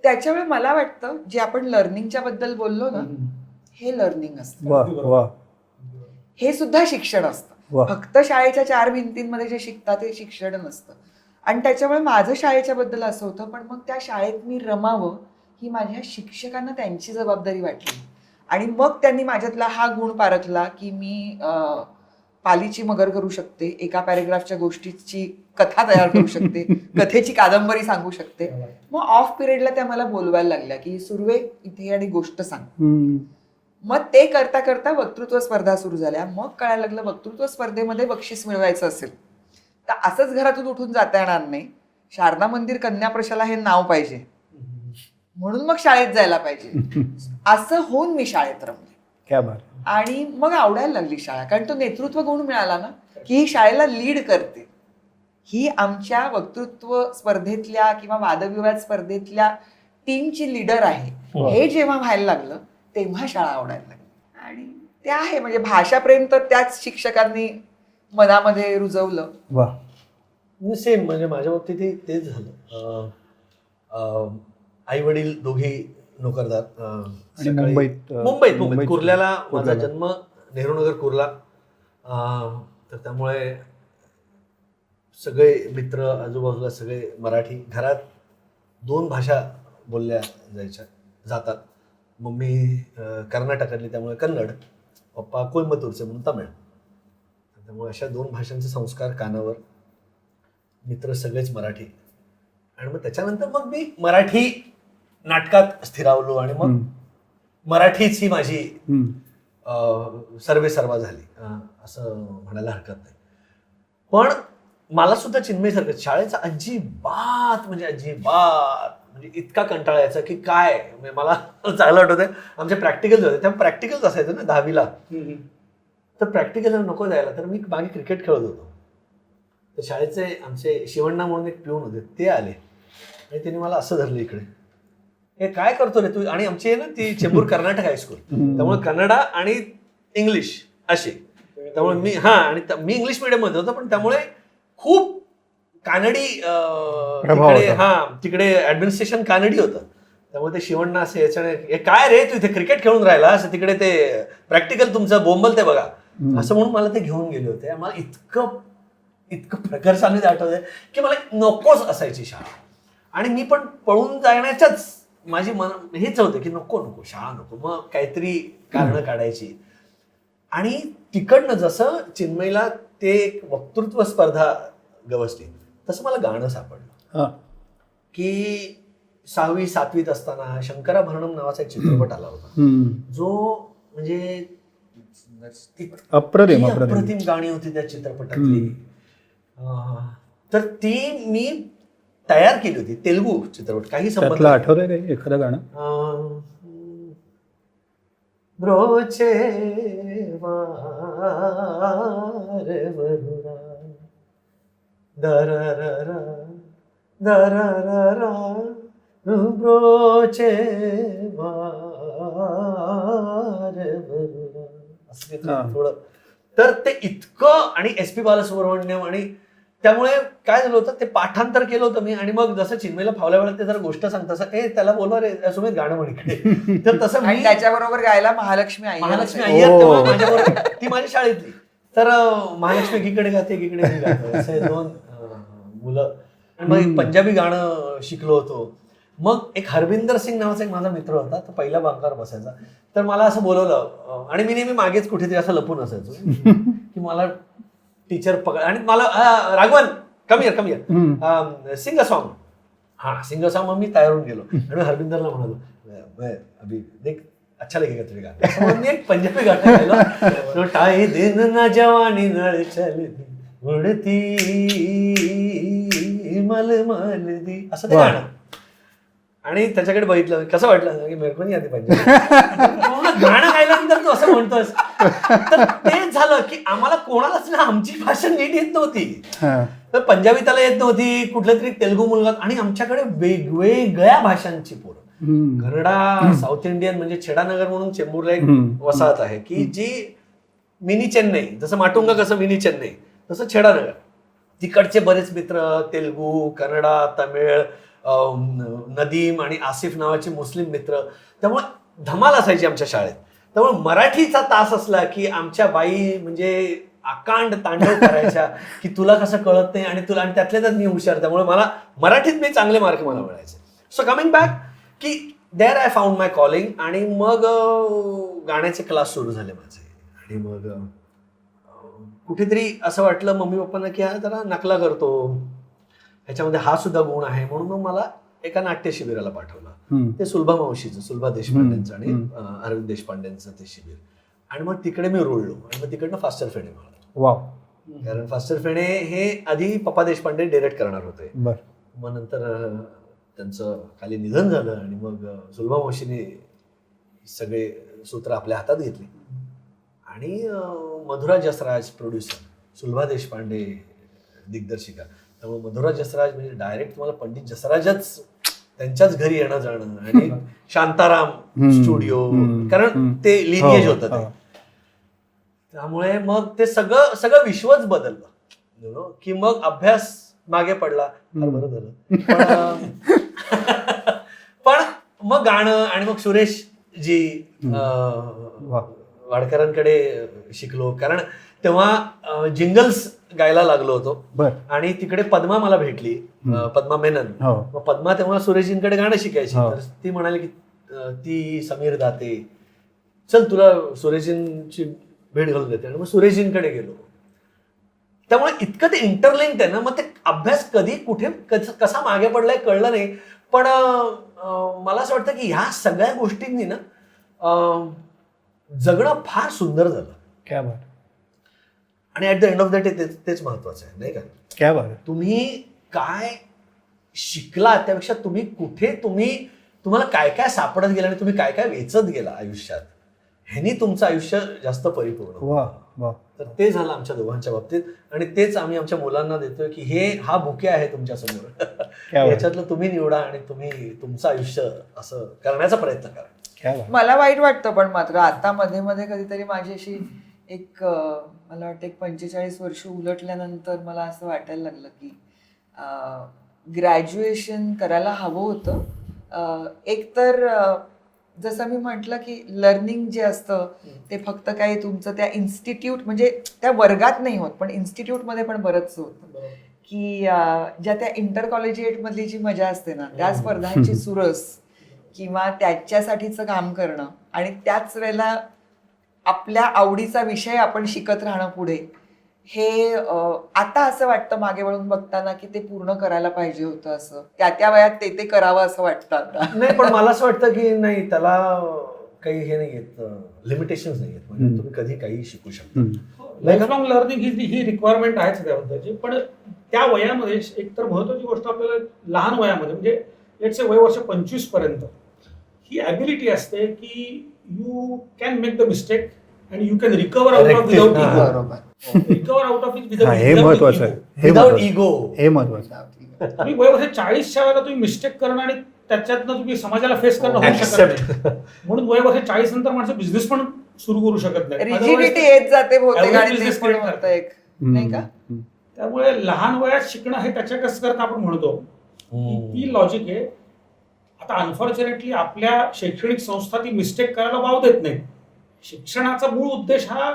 त्याच्यामुळे मला वाटतं जे आपण लर्निंगच्या बद्दल बोललो ना, हे लर्निंग असतं. हे सुद्धा शिक्षण असतं. फक्त शाळेच्या 4 भिंतींमध्ये जे शिकतात ते शिक्षण नसतं. आणि त्याच्यामुळे माझं शाळेच्या बद्दल असं होतं, पण मग त्या शाळेत मी रमावं ही माझ्या शिक्षकांना त्यांची जबाबदारी वाटली. आणि मग त्यांनी माझ्यातला हा गुण पारखला की मी पालीची मगर करू शकते, एका पॅरेग्राफच्या गोष्टीची कथा तयार करू शकते, कथेची कादंबरी सांगू शकते. मग ऑफ पिरियडला त्या मला बोलवायला लागल्या की सुर्वे इथे आणि गोष्ट सांग. मग ते करता करता वक्तृत्व स्पर्धा सुरू झाल्या. मग कळायला लागलं वक्तृत्व स्पर्धेमध्ये बक्षीस मिळवायचं असेल तर असंच घरातून उठून जाता येणार नाही. शारदा मंदिर कन्या प्रशाला हे नाव पाहिजे, म्हणून मग शाळेत जायला पाहिजे. असं होऊन मी शाळेत रमले. आणि मग आवडायला लागली शाळा, कारण तो नेतृत्व गुण मिळाला ना की ही शाळेला लीड करते, ही आमच्या वक्तृत्व स्पर्धेतल्या किंवा वादविवाद स्पर्धेतल्या टीमची लीडर आहे. हे जेव्हा व्हायला लागलं तेव्हा शाळा आवडायला लागली. आणि ते आहे म्हणजे भाषाप्रेम तर त्याच शिक्षकांनी मनामध्ये रुजवलं. सेम म्हणजे माझ्या बाबतीत तेच झालं. आई वडील दोघे नोकरदार. मुंबईत कुर्ल्याला माझा जन्म, नेहरूनगर कुर्ला. तर त्यामुळे सगळे मित्र आजूबाजूला सगळे मराठी. घरात 2 भाषा बोलल्या जातात. मम्मी कर्नाटकातली त्यामुळे कन्नड, पप्पा कोयंबतूरचे म्हणून तमिळ. त्यामुळे अशा 2 भाषांचे संस्कार कानावर. मित्र सगळेच मराठी. आणि मग त्याच्यानंतर मग मी मराठी नाटकात स्थिरावलो आणि मग मराठीच ही माझी सर्वे सर्वा झाली असं म्हणायला हरकत नाही. पण मला सुद्धा चिन्मयीसारखं शाळेचा अजिबात म्हणजे इतका कंटाळा यायचा की काय. मला चांगलं आठवतंय आमचे प्रॅक्टिकल्स होते, तेव्हा प्रॅक्टिकल्स असायचं ना 10वीला. तर प्रॅक्टिकल नको जायला तर मी मागे क्रिकेट खेळत होतो. तर शाळेचे आमचे शिवण्णा म्हणून एक पिऊन होते, ते आले आणि त्यांनी मला असं धरलं इकडे, हे काय करतो रे तू. आणि आमची आहे ना ती चेंबूर कर्नाटक हायस्कूल, त्यामुळे कन्नडा आणि इंग्लिश असे. त्यामुळे मी इंग्लिश मीडियम मध्ये होतो, पण त्यामुळे खूप कानडी प्रभाव तिकडे होता. तिकडे ऍडमिनिस्ट्रेशन कानडी होतं. त्यामुळे ते शिवण्णा असे याच्याने "हे काय रे तू इथे क्रिकेट खेळून राहिला असं तिकडे ते प्रॅक्टिकल तुमचं बोंबल ते बघा असं म्हणून मला ते घेऊन गेले होते. मला इतकं प्रकर्षाने आठवतंय की मला नकोच असायची शाळा आणि मी पण पळून जाण्याच्याच माझी हेच होतं की नको शाळा नको. मग काहीतरी कारणं काढायची आणि तिकडनं जसं चिन्मयला ते एक वक्तृत्व स्पर्धा गवसली तसं मला गाणं सापडलं हा. की 6वी 7वीत असताना शंकराभरणम नावाचा एक चित्रपट आला होता जो म्हणजे अप्रतिम अप्रतिम गाणी होती त्या चित्रपटातली. तर ती मी तयार केली होती. तेलुगू चित्रपट काही संबंध त्यातलं आठवतंय काही एखादं गाणं? ब्रोचे दरररा दरररा ब्रोचे असं थोडं. तर ते इतकं आणि SP बालसुब्रमण्यम आणि त्यामुळे काय झालं होतं ते पाठांतर केलं होतं मी आणि मग जसं चिन्मयला फावल्या वेळात ते जरा गोष्ट सांगतं असं त्याला बोलवा रे सुमित गाणं म्हण इकडे. तर तसं आणि मी त्याच्याबरोबर गायला महालक्ष्मी महालक्ष्मी आई अय्यर तेव्हा माझ्याबरोबर ती माझ्या शाळेतली. तर महालक्ष्मी एकीकडे गाते एकीकडे मी गातो असे 2 मुलं. आणि मग पंजाबी गाणं शिकलो होतो. मग एक हरविंदर सिंग नावाचा एक माझा मित्र होता तो पहिल्या बांकावर बसायचा. तर मला असं बोलवलं आणि मी नेहमी मागेच कुठेतरी असं लपून असायचो की मला टीचर पकड आणि मला Raghavan come here sing a song sing a song. मग मी तयार होऊन गेलो आणि हरविंदरला म्हणालो अभि देख अच्छा लगेगा तुझे गाणं. मी एक पंजाबी गाणं गायलो टाई दिन ना जवानी नळ चलती उडती मलमल दी असं ते गाणं. आणि त्याच्याकडे बघितलं कसं वाटलं की मेरे को नहीं आती पंजाबी. गाणं गायल्यानंतर तू असं म्हणतोस. तर तेच झालं की आम्हाला कोणालाच ना आमची भाषा नीट येत नव्हती. तर पंजाबी त्याला येत नव्हती कुठल्या तरी तेलुगू मुलगा आणि आमच्याकडे वेगवेगळ्या भाषांची पोरं. कन्नडा साऊथ इंडियन म्हणजे छेडानगर म्हणून चेंबूरला एक वसाहत आहे की जी मिनी चेन्नई जसं माटुंगा कसं मिनी चेन्नई तसं छेडानगर. तिकडचे बरेच मित्र तेलुगू कन्नडा तमिळ नदीम आणि आसिफ नावाचे मुस्लिम मित्र. त्यामुळे धमाल असायची आमच्या शाळेत. त्यामुळे मराठीचा तास असला की आमच्या बाई म्हणजे अकांड तांडव करायच्या की तुला कसं कळत नाही आणि तुला आणि त्यातल्या त्यात मी हुशार त्यामुळे मला मराठीत मी चांगले मार्क मला मिळायचे. सो कमिंग बॅक की there I found my calling आणि मग गाण्याचे क्लास सुरू झाले माझे. आणि मग कुठेतरी असं वाटलं मम्मी पप्पांना की हा जरा नकला करतो ह्याच्यामध्ये हा सुद्धा गुण आहे म्हणून मग मला एका नाट्य शिबिराला पाठवलं. ते सुलभा मावशीचं सुलभा देशपांडेंचं आणि अरविंद देशपांडेंचं ते शिबिर. आणि मग तिकडे मी रुळलो आणि मग तिकडनं फास्टर फेणे मला. वा. कारण फास्टर फेणे हे आधी पप्पा देशपांडे डिरेक्ट करणार होते. मग नंतर त्यांचं खाली निधन झालं आणि मग सुलभा मावशीने सगळे सूत्र आपल्या हातात घेतले आणि मधुरा जसराज प्रोड्युसर सुलभा देशपांडे दिग्दर्शिका. त्यामुळे मधुरा जसराज म्हणजे डायरेक्ट तुम्हाला पंडित जसराजच त्यांच्याच घरी येणं जाणं आणि शांताराम स्टुडिओ कारण ते लिनिएज होतं ते. त्यामुळे मग ते सगळं विश्वच बदललं की मग अभ्यास मागे पडला. बरं झालं पण मग गाणं आणि मग सुरेश जी वाडकरांकडे शिकलो कारण तेव्हा जिंगल्स गायला लागलो होतो. आणि तिकडे पद्मा मला भेटली पद्मा मेनन. मग पद्मा तेव्हा सुरेशजींकडे गाणं शिकायची. तर ती म्हणाली की ती समीर दाते चल तुला सुरेशजींची भेट घालून देते आणि मग सुरेशजींकडे गेलो. त्यामुळे इतकं ते इंटरलिंक्ड आहे ना मग ते अभ्यास कधी कुठे कसा मागे पडलाय कळलं नाही. पण मला असं वाटतं की ह्या सगळ्या गोष्टींनी ना जगणं फार सुंदर झालं. क्या बात. आणि at the end of the day तेच महत्वाचं आहे नाही का. क्या बात. तुम्ही काय शिकला त्यापेक्षा तुम्ही कुठे तुम्हाला काय काय सापडत गेलं आणि तुम्ही काय काय वेचत गेला आयुष्यात ह्यानी तुमचं आयुष्य जास्त परिपूर्ण. वा वा. तर ते झालं आमच्या दोघांच्या बाबतीत आणि तेच आम्ही आमच्या मुलांना देतोय की हा बुके आहे तुमच्या समोर याच्यातलं तुम्ही निवडा आणि तुम्ही तुमचं आयुष्य असं करण्याचा प्रयत्न करा. मला वाईट वाटतं पण मात्र आता मध्ये मध्ये कधीतरी माझी अशी मला वाटतं 45 वर्ष उलटल्यानंतर मला असं वाटायला लागलं की ग्रॅज्युएशन करायला हवं होतं. एकतर जसं मी म्हटलं की लर्निंग जे असतं ते फक्त काही तुमचं त्या इन्स्टिट्यूट म्हणजे त्या वर्गात नाही होत, पण इन्स्टिट्यूटमध्ये पण बरंच होतं की ज्या त्या इंटर कॉलेजिएटमधली जी मजा असते ना, त्या स्पर्धांची सुरस किंवा त्याच्यासाठीचं काम करणं आणि त्याच वेळेला आपल्या आवडीचा विषय आपण शिकत राहणं पुढे, हे आता असं वाटतं मागे वळून बघताना की ते पूर्ण करायला पाहिजे होतं. असं त्या वयात ते करावं असं वाटतं आता. नाही, पण मला असं वाटतं की नाही, त्याला काही हे नाही आहेत, लिमिटेशन्स नाही आहेत. म्हणजे तुम्ही कधी काही शिकू शकता. लाईफलॉंग लर्निंग ही रिक्वायरमेंट आहेच त्याबद्दलची. पण त्या वयामध्ये एकतर महत्वाची गोष्ट आपल्याला लहान वयामध्ये म्हणजे लेट्स से वय वर्ष 25 पर्यंत ही ॲबिलिटी असते की you can make the mistake and you can recover out of without ego. Recover out of it हे महत्वाचं आहे. Without ego. हे महत्वाचं आहे. तुम्ही वय वर्ष 40च्या वेळेला तुम्ही मिस्टेक करणं आणि त्याच्यातनं तुम्ही समाजाला फेस करणं होऊ शकत नाही. म्हणून वय वर्ष 40 नंतर माणसं बिझनेस पण सुरू करू शकत नाही. रिजिडिटी येत जाते बहुतेक आणि ते business पण create होतं एक, नाही का? त्यामुळे लहान वयात शिकणं हे त्याच्या कसं करता आपण म्हणतो ती लॉजिक आहे. आता अनफॉर्च्युनेटली आपल्या शैक्षणिक संस्था ती मिस्टेक करायला वाव देत नाही. शिक्षणाचा मूळ उद्देश हा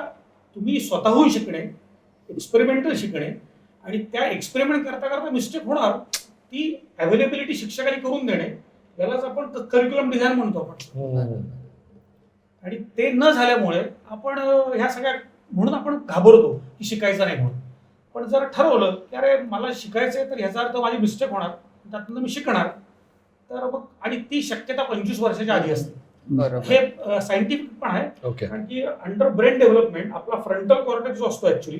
तुम्ही स्वतःहून शिकणे, एक्सपेरिमेंटल शिकणे, आणि त्या एक्सपेरिमेंट करता करता मिस्टेक होणार ती अवेलेबिलिटी शिक्षकांनी करून देणे, यालाच आपण करिक्युलम डिझाईन म्हणतो आपण. आणि ते न झाल्यामुळे आपण ह्या सगळ्या म्हणून आपण घाबरतो की शिकायचं नाही म्हणून. पण जर ठरवलं की अरे मला शिकायचंय तर ह्याचा अर्थ माझी मिस्टेक होणार, त्यातनं मी शिकणार, तर मग आणि ती शक्यता 25 वर्षाच्या आधी असते. हे सायंटिफिक पण आहे. कारण की अंडर ब्रेन डेव्हलपमेंट आपला फ्रंटल कॉर्टेक्स जो असतो ऍक्च्युली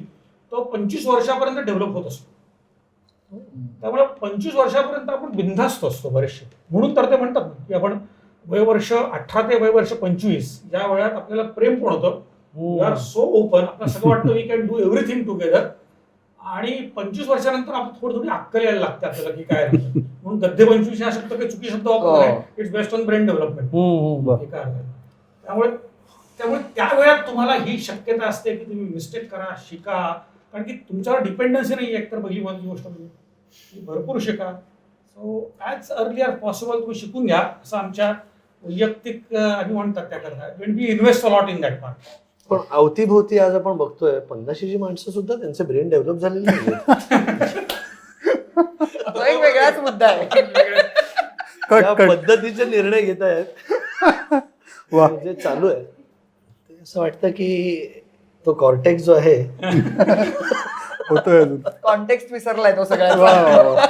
तो 25 वर्षापर्यंत डेव्हलप होत असतो. त्यामुळे 25 वर्षापर्यंत आपण बिनधास्त असतो बरेचसे. म्हणून तर ते म्हणतात की आपण वय वर्ष 18 ते वय वर्ष 25 या वयात आपल्याला प्रेम पण होतं, वी आर सो ओपन, आपल्याला सगळं वाटतं we can do everything together. आणि 25 वर्षानंतर आपण थोडी अक्कल यायला लागते आपल्याला की काय म्हणून गद्दे 25 हा शब्द काही चुकी शब्द वापरला, it's based on brain development. त्यामुळे त्या वेळात तुम्हाला ही शक्यता असते की तुम्ही मिस्टेक करा, शिका, कारण की तुमच्यावर डिपेंडन्सी नाही. एकतर पहिली महत्वाची गोष्ट म्हणजे भरपूर शिका. सो ॲज अर्लियर पॉसिबल तुम्ही शिकून घ्या, असं आमच्या वैयक्तिक आम्ही म्हणतात त्याकरता. When we invest a lot in that part. पण अवतीभोवती आज आपण बघतोय 50ची माणसं सुद्धा त्यांचे ब्रेन डेव्हलप झालेले नाही. तो एक वेगळाच मुद्दा आहे. त्या पद्धतीचे निर्णय घेत आहेत जे चालू आहे, ते असं वाटतं की तो कॉर्टेक्स जो आहे होतोय अजून. कॉन्टेक्स्ट विसरलाय तो सगळ्या.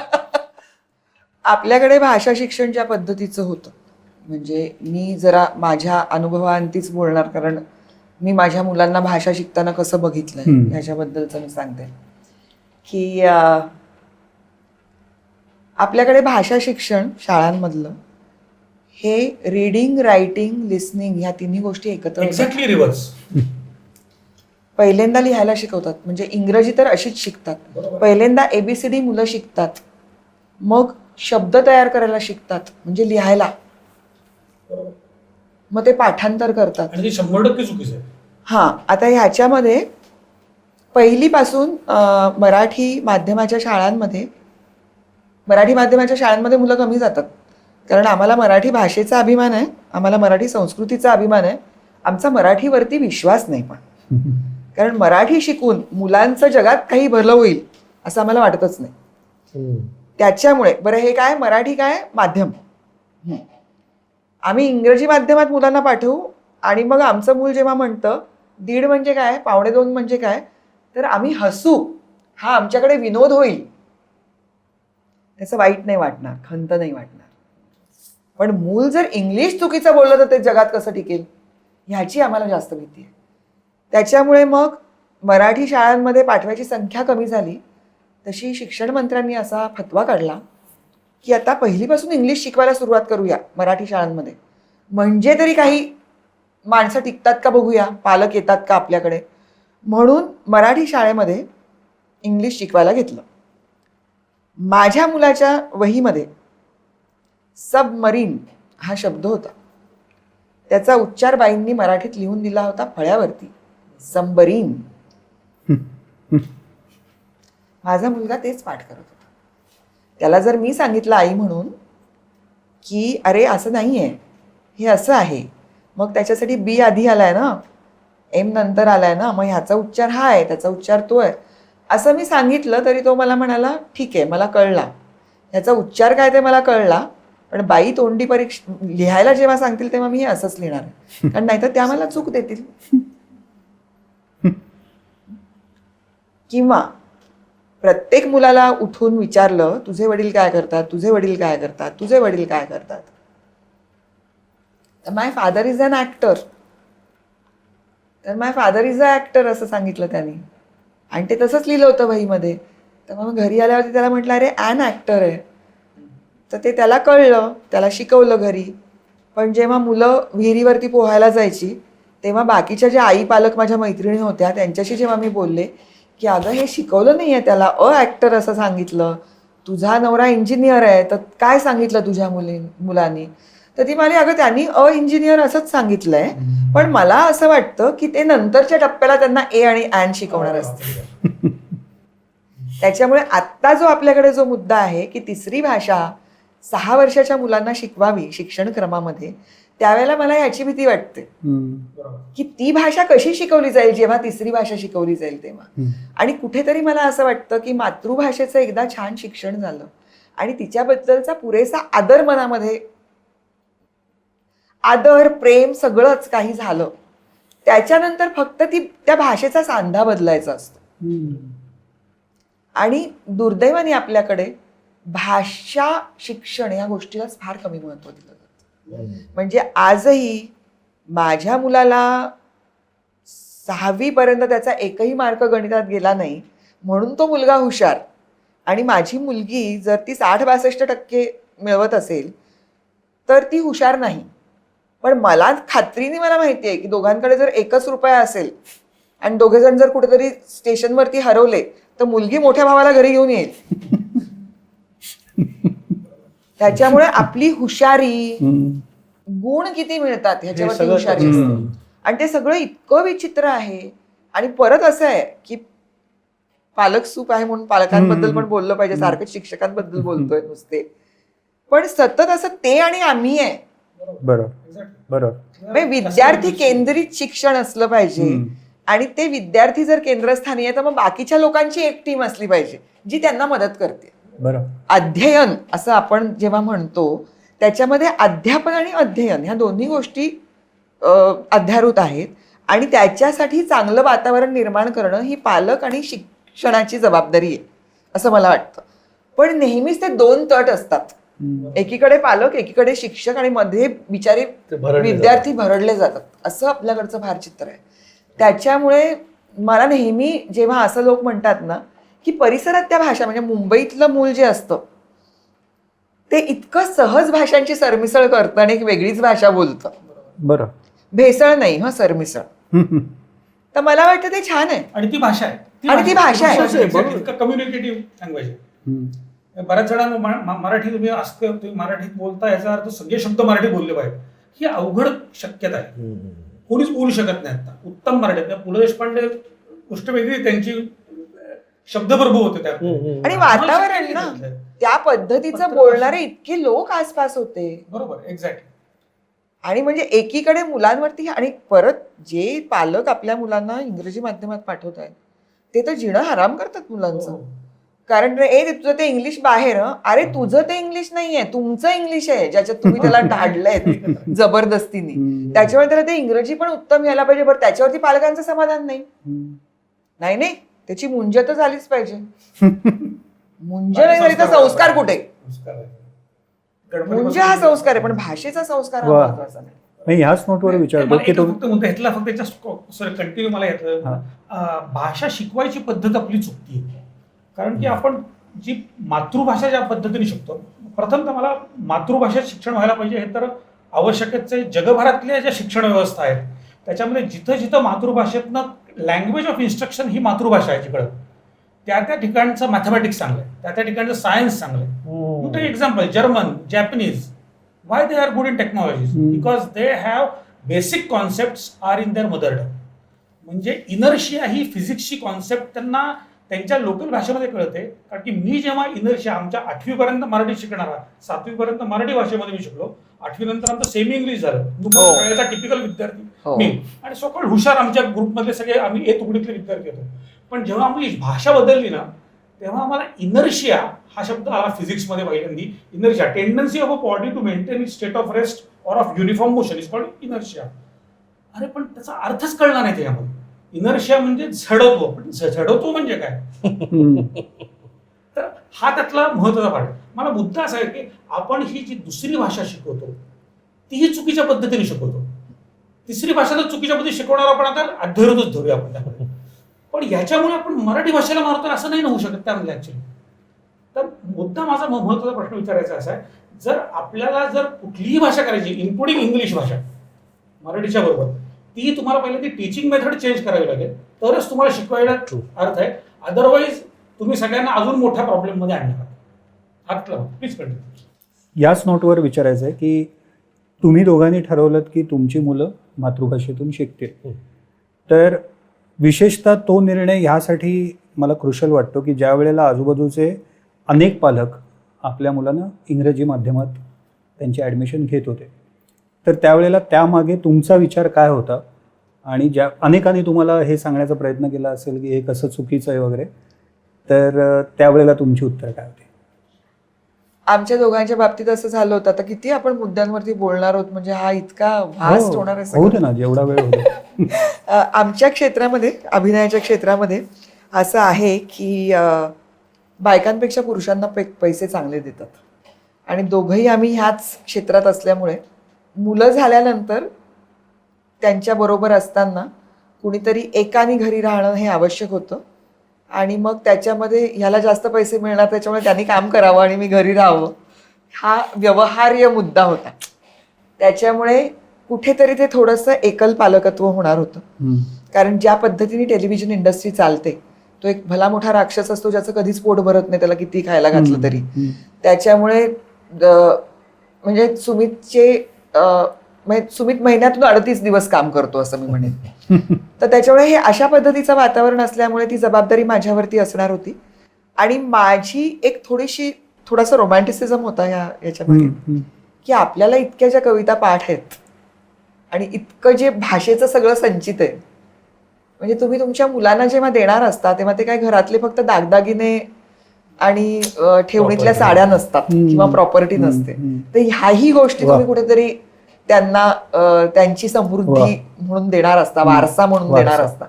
आपल्याकडे भाषा शिक्षण ज्या पद्धतीचं होतं, म्हणजे मी जरा माझ्या अनुभवांतीच बोलणार, कारण मी माझ्या मुलांना भाषा शिकताना कसं बघितलंय ह्याच्याबद्दलचं मी सांगते की आपल्याकडे भाषा शिक्षण शाळांमधलं हे रीडिंग, रायटिंग, लिसनिंग ह्या तिन्ही गोष्टी एकत्र एक्झॅक्टली रिव्हर्स. पहिल्यांदा लिहायला शिकवतात, म्हणजे इंग्रजी तर अशीच शिकतात. पहिल्यांदा ABCD मुलं शिकतात, मग शब्द तयार करायला शिकतात, म्हणजे लिहायला, मग ते पाठांतर करतात. आणि 100% चुकीचं आहे. हां, आता ह्याच्यामध्ये पहिलीपासून मराठी माध्यमाच्या शाळांमध्ये मुलं कमी जातात, कारण आम्हाला मराठी भाषेचा अभिमान आहे, आम्हाला मराठी संस्कृतीचा अभिमान आहे, आमचा मराठीवरती विश्वास नाही. पण कारण मराठी शिकून मुलांचं जगात काही भलं होईल असं आम्हाला वाटतच नाही. त्याच्यामुळे बरं, हे काय मराठी काय माध्यम, आम्ही इंग्रजी माध्यमात मुलांना पाठवू आणि मग आमचं मूल जेव्हा म्हणतं 1.5 म्हणजे काय, 2.25 म्हणजे काय, तर आम्ही हसू, हा आमच्याकडे विनोद होईल, त्याचं वाईट नाही वाटणार, खंत नाही वाटणार. पण मूल जर इंग्लिश चुकीचं बोललं तर ते जगात कसं टिकेल ह्याची आम्हाला जास्त भीती आहे. त्याच्यामुळे मग मराठी शाळांमध्ये पाठवायची संख्या कमी झाली. तशी शिक्षण मंत्र्यांनी असा फतवा काढला की आता पहिलीपासून इंग्लिश शिकवायला सुरुवात करूया मराठी शाळांमध्ये, म्हणजे तरी काही माणसं टिकतात का बघूया, पालक येतात का आपल्याकडे, म्हणून मराठी शाळेमध्ये इंग्लिश शिकवायला घेतलं. माझ्या मुलाच्या वहीमध्ये सबमरीन हा शब्द होता, त्याचा उच्चार बाईंनी मराठीत लिहून दिला होता फळ्यावरती, सबमरीन. माझा मुलगा तेच पाठ करत होता. त्याला जर मी सांगितलं आई म्हणून की अरे असं नाही आहे, हे असं आहे, मग त्याच्यासाठी बी आधी आलाय ना, एम नंतर आलाय ना, मग ह्याचा उच्चार हा आहे, त्याचा उच्चार तो आहे, असं मी सांगितलं तरी तो मला म्हणाला ठीक आहे, मला कळला, ह्याचा उच्चार काय ते मला कळला, पण बाई तोंडी परीक्षा लिहायला जेव्हा सांगतील तेव्हा मी हे असंच लिहिणार आहे, कारण नाहीतर त्या मला चूक देतील. किंवा प्रत्येक मुलाला उठून विचारलं तुझे वडील काय करतात, तुझे वडील काय करतात, तुझे वडील काय करतात, तर माय फादर इज अन ॲक्टर, तर माय फादर इज अ ॲक्टर असं सांगितलं त्यांनी, आणि ते तसंच लिहिलं होतं वहीमध्ये. तर मग घरी आल्यावरती त्याला म्हटलं अरे ॲन ॲक्टर आहे, तर ते त्याला कळलं, त्याला शिकवलं घरी. पण जेव्हा मुलं विहिरीवरती पोहायला जायची तेव्हा बाकीच्या ज्या आई पालक माझ्या मैत्रिणी होत्या त्यांच्याशी जेव्हा मी बोलले की अगं हे शिकवलं नाही आहे त्याला, ॲक्टर असं सांगितलं, तुझा नवरा इंजिनियर आहे तर काय सांगितलं तुझ्या मुलांनी, तर ती म्हणाली अगं त्यांनी इंजिनियर असंच सांगितलं आहे, पण मला असं वाटतं की ते नंतरच्या टप्प्याला त्यांना ए आणि ॲन शिकवणार असते. त्याच्यामुळे आत्ता जो आपल्याकडे जो मुद्दा आहे की तिसरी भाषा 6 वर्षाच्या मुलांना शिकवावी शिक्षण क्रमामध्ये, त्यावेळेला मला याची भीती वाटते की ती भाषा कशी शिकवली जाईल जेव्हा तिसरी भाषा शिकवली जाईल तेव्हा. आणि कुठेतरी मला असं वाटतं की मातृभाषेचं एकदा छान शिक्षण झालं आणि तिच्याबद्दलचा पुरेसा आदर मनामध्ये, आदर प्रेम सगळंच काही झालं, त्याच्यानंतर फक्त त्या भाषेचा सांधा बदलायचा असतो. आणि दुर्दैवाने आपल्याकडे भाषा शिक्षण या गोष्टीलाच फार कमी महत्त्व दिलं जातं. म्हणजे आजही माझ्या मुलाला 6वी पर्यंत त्याचा एकही मार्क गणितात गेला नाही म्हणून तो मुलगा हुशार, आणि माझी मुलगी जर ती 60-62% मिळवत असेल तर ती हुशार नाही. पण मला खात्रीने मला माहिती आहे की दोघांकडे जर एकच रुपया असेल आणि दोघे जण जर कुठेतरी स्टेशनवरती हरवले तर मुलगी मोठ्या भावाला घरी घेऊन येईल. त्याच्यामुळे आपली हुशारी, गुण किती मिळतात ह्याच्यावरती हुशारी असते. आणि ते सगळं इतकं विचित्र आहे. आणि परत असं आहे की पालक सूप आहे म्हणून पालकांबद्दल पण बोललं पाहिजे, सारखं शिक्षकांबद्दल बोलतोय नुसते, पण सतत असं ते आणि आम्ही आहे. बरोबर. विद्यार्थी केंद्रित शिक्षण असलं पाहिजे, आणि ते विद्यार्थी जर केंद्रस्थानी आहे तर मग बाकीच्या लोकांची एक टीम असली पाहिजे जी त्यांना मदत करते. अध्ययन असं आपण जेव्हा म्हणतो त्याच्यामध्ये अध्यापन आणि अध्ययन ह्या दोन्ही गोष्टी अध्यारूत आहेत, आणि त्याच्यासाठी चांगलं वातावरण निर्माण करणं ही पालक आणि शिक्षणाची जबाबदारी आहे असं मला वाटतं. पण नेहमीच ते 2 तट असतात, एकीकडे पालक, एकीकडे शिक्षक, आणि मध्ये बिचारे विद्यार्थी भरडले जातात. असं आपल्याकडचं फार चित्र आहे. त्याच्यामुळे मला नेहमी जेव्हा असं लोक म्हणतात ना की परिसरात त्या भाषा, म्हणजे मुंबईतलं मूल जे असतं ते इतकं सहज भाषांची सरमिसळ करतं आणि एक वेगळीच भाषा बोलतं, बरं, भेसळ नाही सरमिसळ. तर मला वाटतं ते छान आहे. आणि ती भाषा आहे, कम्युनिकेटिव्ह लँग्वेज आहे. बऱ्याच जणांना मराठी तुम्ही मराठीत बोलता याचा अर्थ सगळे शब्द मराठी बोलले पाहिजे, ही अवघड शक्यता आहे. कोणीच बोलू शकत नाही आता उत्तम मराठीत. पु ल देशपांडे गोष्ट वेगळी, त्यांची शब्दप्रभू होते त्या, आणि वातावरण ना त्या पद्धतीचं बोलणारे इतके लोक आसपास होते. बरोबर, एक्झॅक्ट. आणि म्हणजे एकीकडे मुलांवरती, आणि परत जे पालक आपल्या मुलांना इंग्रजी माध्यमात पाठवत आहेत ते तर जिणं हराम करतात मुलांचं. कारण तुझं ते इंग्लिश बाहेर, अरे तुझं ते इंग्लिश नाहीये, तुमचं इंग्लिश आहे ज्याच्यात तुम्ही त्याला ढाडलंय जबरदस्तीने. त्याच्यामुळे त्याला ते इंग्रजी पण उत्तम यायला पाहिजे. बरं, त्याच्यावरती पालकांचं समाधान नाही. नाही त्याची मुंज तर झालीच पाहिजे. मुंज नाही झाली तर संस्कार कुठे? मुंज हा संस्कार आहे, पण भाषेचा संस्कार हा महत्वाचा नाही. मी ह्याच नोटवर विचारतो की कंटिन्यू मला येतं, भाषा शिकवायची पद्धत आपली चुकती आहे. कारण की आपण जी मातृभाषा ज्या पद्धतीने शिकतो, प्रथम तर मला मातृभाषेत शिक्षण व्हायला पाहिजे हे तर आवश्यकच आहे. जगभरातल्या ज्या शिक्षण व्यवस्था आहेत त्याच्यामध्ये जिथं जिथं मातृभाषेतनं लँग्वेज ऑफ इन्स्ट्रक्शन ही मातृभाषा आहे जिकडं, त्या ठिकाणचं मॅथमॅटिक्स चांगलं आहे, त्या ठिकाणचं सायन्स चांगलं आहे. To example, German, Japanese, why they are good in technologies? Because they have basic concepts are in their mother tongue. म्हणजे इनर्शिया ही फिजिक्सची कॉन्सेप्ट त्यांना त्यांच्या लोकल भाषेमध्ये कळते. कारण की मी जेव्हा इनर्शिया आमच्या 8वीपर्यंत मराठी शिकणारा, 7वीपर्यंत मराठी भाषेमध्ये मी शिकलो, 8वी नंतर आमचं सेमी इंग्लिश झालं. शाळेचा टिपिकल विद्यार्थी मी, आणि सगळं हुशार आमच्या ग्रुपमधले सगळे आम्ही ए तुकडीतले विद्यार्थी होतो. पण जेव्हा आम्ही भाषा बदलली ना, तेव्हा आम्हाला इनर्शिया हा शब्द आला फिजिक्समध्ये पहिल्यांदी. Inertia, tendency of a body to maintain it state of rest or of uniform motion is called inertia. अरे पण त्याचा अर्थच कळला नाही त्याच्यामध्ये. इनर्शिया म्हणजे झडवतो, पण झडवतो म्हणजे काय? तर हा त्यातला महत्वाचा पाठ. मला मुद्दा असा आहे की आपण ही जी दुसरी भाषा शिकवतो तीही चुकीच्या पद्धतीने शिकवतो. तिसरी भाषा तर चुकीच्या पद्धतीने शिकवणार आपण आता अध्ययनच धरूया आपण त्यामध्ये. पण याच्यामुळे आपण मराठी भाषेला मारतो असं नाही होऊ शकत त्यामध्ये ऍक्च्युली. तर मुद्दा माझा महत्वाचा प्रश्न विचारायचा असा आहे, जर आपल्याला जर कुठलीही भाषा करायची इन्क्लुडिंग इंग्लिश भाषा मराठीच्या बरोबर, ती तुम्हाला पहिले ती टीचिंग मेथड चेंज करावी लागेल, तरच तुम्हाला शिकवायला अर्थ आहे. अदरवाईज तुम्ही सगळ्यांना अजून मोठ्या प्रॉब्लेम मध्ये आणणार आहात. Please continue. याच नोटवर विचारायचं आहे की तुम्ही दोघांनी ठरवलं की तुमची मुलं मातृभाषेतून शिकतील, तर विशेषतः तो निर्णय ह्यासाठी मला क्रुशल वाटतो की ज्या वेळेला आजूबाजूचे अनेक पालक आपल्या मुलांना इंग्रजी माध्यमात त्यांची ॲडमिशन घेत होते, तर त्यावेळेला त्यामागे तुमचा विचार काय होता? आणि ज्या अनेकांनी तुम्हाला हे सांगण्याचा प्रयत्न केला असेल की हे कसं चुकीचं आहे वगैरे, तर त्यावेळेला तुमची उत्तर काय होती? आमच्या दोघांच्या बाबतीत असं झालं होतं, आता किती आपण मुद्द्यांवरती बोलणार आहोत, म्हणजे हा इतका व्हास्ट होणार आहे. होते ना जेवढा वेळ होता. आमच्या क्षेत्रामध्ये, अभिनयाच्या क्षेत्रामध्ये असं आहे की बायकांपेक्षा पुरुषांना पैसे चांगले देतात. आणि दोघंही आम्ही ह्याच क्षेत्रात असल्यामुळे मुलं झाल्यानंतर त्यांच्याबरोबर असताना कुणीतरी एकाने घरी राहणं हे आवश्यक होतं. आणि मग त्याच्यामध्ये ह्याला जास्त पैसे मिळणार, त्याच्यामुळे त्यांनी काम करावं आणि मी घरी राहावं, हा व्यवहार्य मुद्दा होता. त्याच्यामुळे कुठेतरी ते थोडंसं एकल पालकत्व होणार होतं. कारण ज्या पद्धतीने टेलिव्हिजन इंडस्ट्री चालते, तो एक भला मोठा राक्षस असतो ज्याचं कधीच पोट भरत नाही, त्याला किती खायला घातलं तरी. त्याच्यामुळे म्हणजे सुमित महिन्यातून 38 दिवस काम करतो असं मी म्हणेन. तर त्याच्यामुळे हे अशा पद्धतीचं वातावरण असल्यामुळे ती जबाबदारी माझ्यावरती असणार होती. आणि माझी एक थोडासा रोमॅन्टिसिझम होता याच्यामध्ये, की आपल्याला इतक्या ज्या कविता पाठ आहेत आणि इतकं जे भाषेचं सगळं संचित आहे, म्हणजे तुम्ही तुमच्या मुलांना जेव्हा देणार असता तेव्हा ते काय घरातले फक्त दागदागिने आणि ठेवणीतल्या साड्या नसतात किंवा प्रॉपर्टी नसते. तर ह्याही गोष्टी तुम्ही कुठेतरी त्यांना त्यांची समृद्धी म्हणून देणार असता, वारसा म्हणून देणार असता.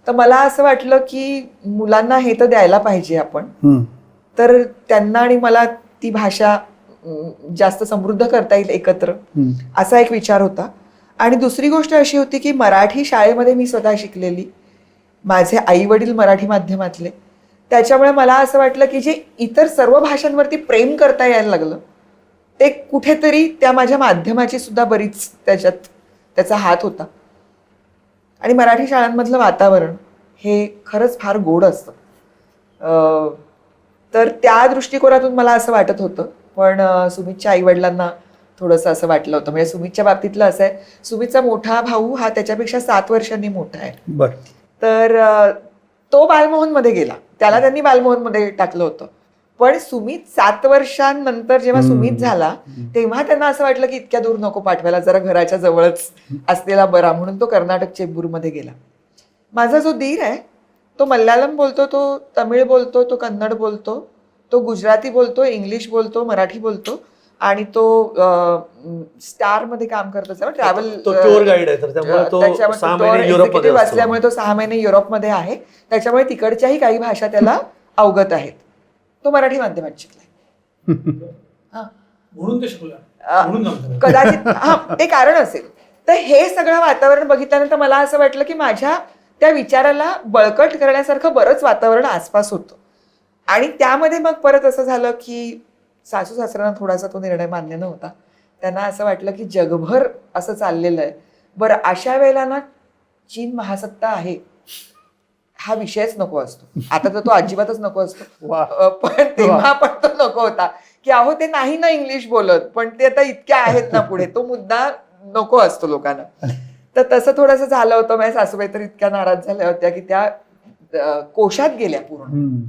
तर मला असं वाटलं की मुलांना हे तर द्यायला पाहिजे आपण, तर त्यांना आणि मला ती भाषा जास्त समृद्ध करता येईल एकत्र, असा एक विचार होता. आणि दुसरी गोष्ट अशी होती की मराठी शाळेमध्ये मी स्वतः शिकलेली, माझे आई वडील मराठी माध्यमातले, त्याच्यामुळे मला असं वाटलं की जे इतर सर्व भाषांवरती प्रेम करता यायला लागलं, ते कुठेतरी त्या माझ्या माध्यमाची सुद्धा बरीच त्याचा हात होता. आणि मराठी शाळांमधलं वातावरण हे खरंच फार गोड असतं. तर त्या दृष्टिकोनातून मला असं वाटत होतं. पण सुमितच्या आईवडिलांना थोडंसं असं वाटलं होतं. म्हणजे सुमितच्या बाबतीतलं असं आहे, सुमितचा मोठा भाऊ हा त्याच्यापेक्षा 7 वर्षांनी मोठा आहे. तर तो बालमोहनमध्ये गेला, त्याला त्यांनी बालमोहनमध्ये टाकलं होतं. पण सुमित 7 वर्षांनंतर जेव्हा सुमित झाला तेव्हा त्यांना असं वाटलं की इतक्या दूर नको पाठवायला, जरा घराच्या जवळच असलेला बरा, म्हणून तो कर्नाटक चेंबूरमध्ये गेला. माझा जो दीर आहे तो मल्याळम बोलतो, तो तमिळ बोलतो, तो कन्नड बोलतो, तो गुजराती बोलतो, इंग्लिश बोलतो, मराठी बोलतो. आणि तो स्टार मध्ये काम करत असल्यामुळे ट्रॅव्हल टूर गाईड आहे, तर त्यामुळे तो 6 महिने युरोपमध्ये असल्यामुळे तो 6 महिने युरोपमध्ये आहे. त्याच्यामुळे तिकडच्याही काही भाषा त्याला अवगत आहेत. तो मराठी माध्यमात शिकलाय म्हणून ते शिकला कदाचित, हा ते कारण असेल. तर हे सगळं वातावरण बघितल्यानंतर मला असं वाटलं की माझ्या त्या विचाराला बळकट करण्यासारखं बरंच वातावरण आसपास होतं. आणि त्यामध्ये मग परत असं झालं की सासू सासऱ्यांना थोडासा तो निर्णय मान्य नव्हता. त्यांना असं वाटलं की जगभर असं चाललेलं आहे, बरं अशा वेळेला ना चीन महासत्ता आहे हा विषयच नको असतो. आता तर तो अजिबातच नको असतो, पण तेव्हा पण तो नको होता की अहो ते नाही ना इंग्लिश बोलत, पण ते आता इतक्या आहेत ना पुढे, तो मुद्दा नको असतो लोकांना. तर तसं थोडंसं झालं होतं. माझ्या सासूबाई तर इतक्या नाराज झाल्या होत्या की त्या कोशात गेल्या पूर्ण.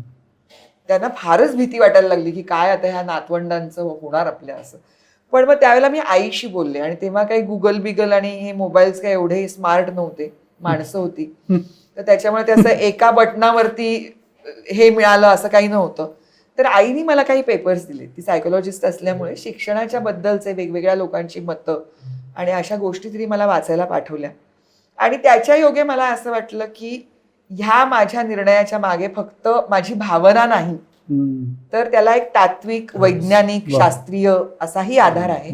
त्यांना फारच भीती वाटायला लागली की काय आता ह्या नातवंडांचं होणार आपल्या असं. पण मग त्यावेळेला मी आईशी बोलले आणि तेव्हा काही गुगल बिगल आणि हे मोबाईल्स काही एवढे स्मार्ट नव्हते, माणसं होती, तर त्याच्यामुळे त्याचं एका बटनावरती हे मिळालं असं काही नव्हतं. तर आईनी मला काही पेपर्स दिले. ती सायकोलॉजिस्ट असल्यामुळे शिक्षणाच्या बद्दलचे वेगवेगळ्या लोकांची मतं आणि अशा गोष्टी तरी मला वाचायला पाठवल्या. आणि त्याच्या योगे मला असं वाटलं की ह्या माझ्या निर्णयाच्या मागे फक्त माझी भावना नाही, तर त्याला एक तात्विक, वैज्ञानिक, शास्त्रीय असाही आधार आहे.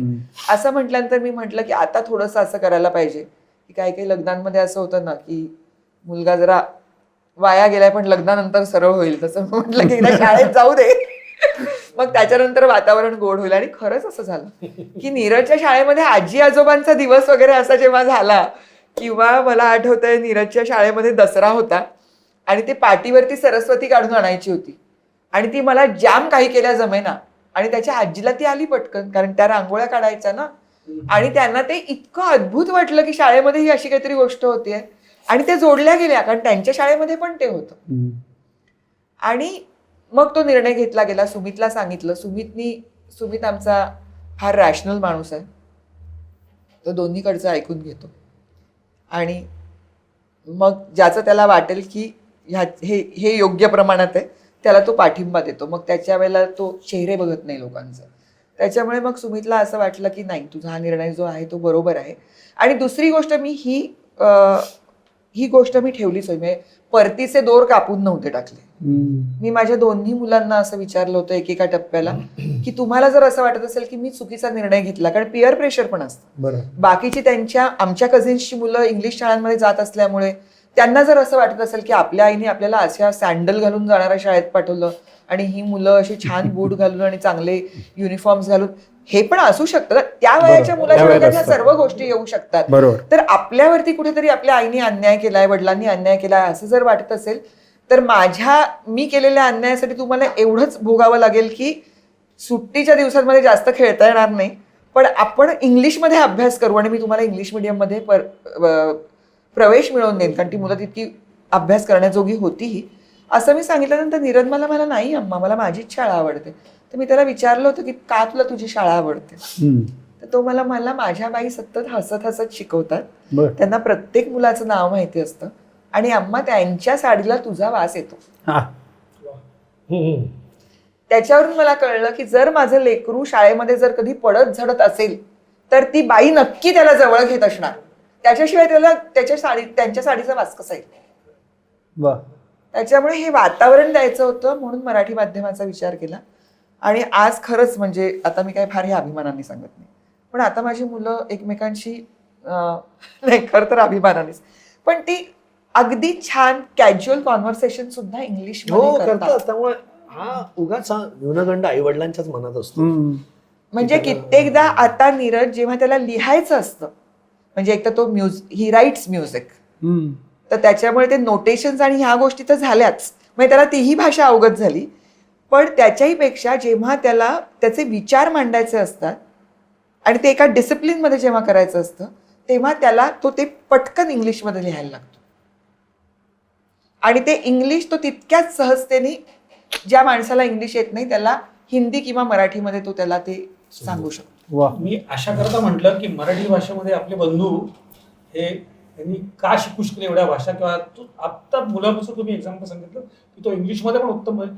असं म्हटल्यानंतर मी म्हटलं की आता थोडंसं असं करायला पाहिजे की काही काही लग्नांमध्ये असं होतं ना की मुलगा जरा वाया गेलाय पण लग्नानंतर सरळ होईल, तसं म्हटलं की एकदा शाळेत जाऊ दे मग त्याच्यानंतर वातावरण गोड होईल. आणि खरंच असं झालं की नीरजच्या शाळेमध्ये आजी आजोबांचा दिवस वगैरे असा जेव्हा झाला, किंवा मला आठवतंय नीरजच्या शाळेमध्ये दसरा होता आणि ते पाटीवरती सरस्वती काढून आणायची होती आणि ती मला जाम काही केल्या जमेना आणि त्याच्या आजीला ती आली पटकन, कारण त्या रांगोळ्या काढायच्या ना, आणि त्यांना ते इतकं अद्भुत वाटलं की शाळेमध्ये ही अशी काहीतरी गोष्ट होतीये आणि ते जोडल्या गेल्या, कारण त्यांच्या शाळेमध्ये पण ते होतं. आणि मग तो निर्णय घेतला गेला. सुमितला सांगितलं. सुमित आमचा फार रॅशनल माणूस आहे, तो दोन्हीकडचं ऐकून घेतो आणि मग ज्याचं त्याला वाटेल की हे योग्य प्रमाणात आहे त्याला तो पाठिंबा देतो. मग त्याच्या वेळेला तो चेहरे बघत नाही लोकांचा. त्याच्यामुळे मग सुमितला असं वाटलं की नाही, तुझा हा निर्णय जो आहे तो बरोबर आहे. आणि दुसरी गोष्ट, मी ही गोष्ट मी ठेवलीच होती, म्हणजे परतीचे दोर कापून नव्हते टाकले. मी माझ्या दोन्ही मुलांना असं विचारलं होतं एकेका टप्प्याला की तुम्हाला जर असं वाटत असेल की मी चुकीचा निर्णय घेतला, कारण पिअर प्रेशर पण असतं. बाकीची आमच्या कझिन्सची मुलं इंग्लिश शाळांमध्ये जात असल्यामुळे त्यांना जर असं वाटत असेल की आपल्या आईने आपल्याला अशा सँडल घालून जाणाऱ्या शाळेत पाठवलं आणि ही मुलं अशी छान बूट घालून आणि चांगले युनिफॉर्म्स घालून, हे पण असू शकतं. त्या वयाच्या मुलाच्या डोक्यात सर्व गोष्टी येऊ शकतात. तर आपल्यावरती कुठेतरी आपल्या आईने अन्याय केलाय, वडिलांनी अन्याय केलाय असं जर वाटत असेल तर मी केलेल्या अन्यायासाठी तुम्हाला एवढंच भोगावं लागेल की सुट्टीच्या दिवसांमध्ये जास्त खेळता येणार नाही, पण आपण इंग्लिशमध्ये अभ्यास करू आणि मी तुम्हाला इंग्लिश मिडियममध्ये प्रवेश मिळवून देईन, कारण ती मुलं तितकी अभ्यास करण्याजोगी होतीही. असं मी सांगितल्यानंतर नीरज मला नाही अम्मा, मला माझीच शाळा आवडते. तर मी त्याला विचारलं होतं की का तुला तुझी शाळा आवडते, तर तो मला माझ्या बाई सतत हसत शिकवतात, त्यांना प्रत्येक मुलाचं नाव माहिती असतं आणि अम्मा त्यांच्या साडीला तुझा वास येतो. त्याच्यावरून मला कळलं की जर माझं लेकरू शाळेमध्ये जर कधी पडत झडत असेल तर ती बाई नक्की त्याला जवळ घेत असणार, त्याच्याशिवाय त्याला त्यांच्या साडीचा वास कसा येईल. त्याच्यामुळे हे वातावरण द्यायचं होतं म्हणून मराठी माध्यमाचा विचार केला. आणि आज खरंच म्हणजे आता मी काय फार हे अभिमानाने सांगत नाही, पण आता माझी मुलं एकमेकांशी नाही खरं तर अभिमानानेच, पण ती अगदी छान कॅज्युअल कॉन्व्हर्सेशन सुद्धा इंग्लिश करतात. त्यामुळे हा उगाच न्यूनगंड आई वडिलांच्याच मनात असतो. म्हणजे कित्येकदा आता नीरज जेव्हा त्याला लिहायचं असतं, म्हणजे एक तर तो ही राईट्स म्युझिक, तर त्याच्यामुळे ते नोटेशन्स आणि ह्या गोष्टी तर झाल्याच, म्हणजे त्याला तीही भाषा अवगत झाली. पण त्याच्याही पेक्षा जेव्हा त्याला त्याचे विचार मांडायचे असतात आणि ते एका डिसिप्लिनमध्ये जेव्हा करायचं असतं तेव्हा त्याला ते पटकन इंग्लिशमध्ये लिहायला लागतो. आणि ते इंग्लिश तो तितक्याच सहजतेने ज्या माणसाला इंग्लिश येत नाही त्याला हिंदी किंवा मराठीमध्ये तो त्याला ते सांगू शकतो. मी अशा करता म्हटलं की मराठी भाषेमध्ये आपले बंधू हे त्यांनी का शिकू शकले एवढ्या भाषा, किंवा आता मुलापासून तुम्ही एक्झाम्पल सांगितलं की तो इंग्लिशमध्ये पण उत्तम आहे.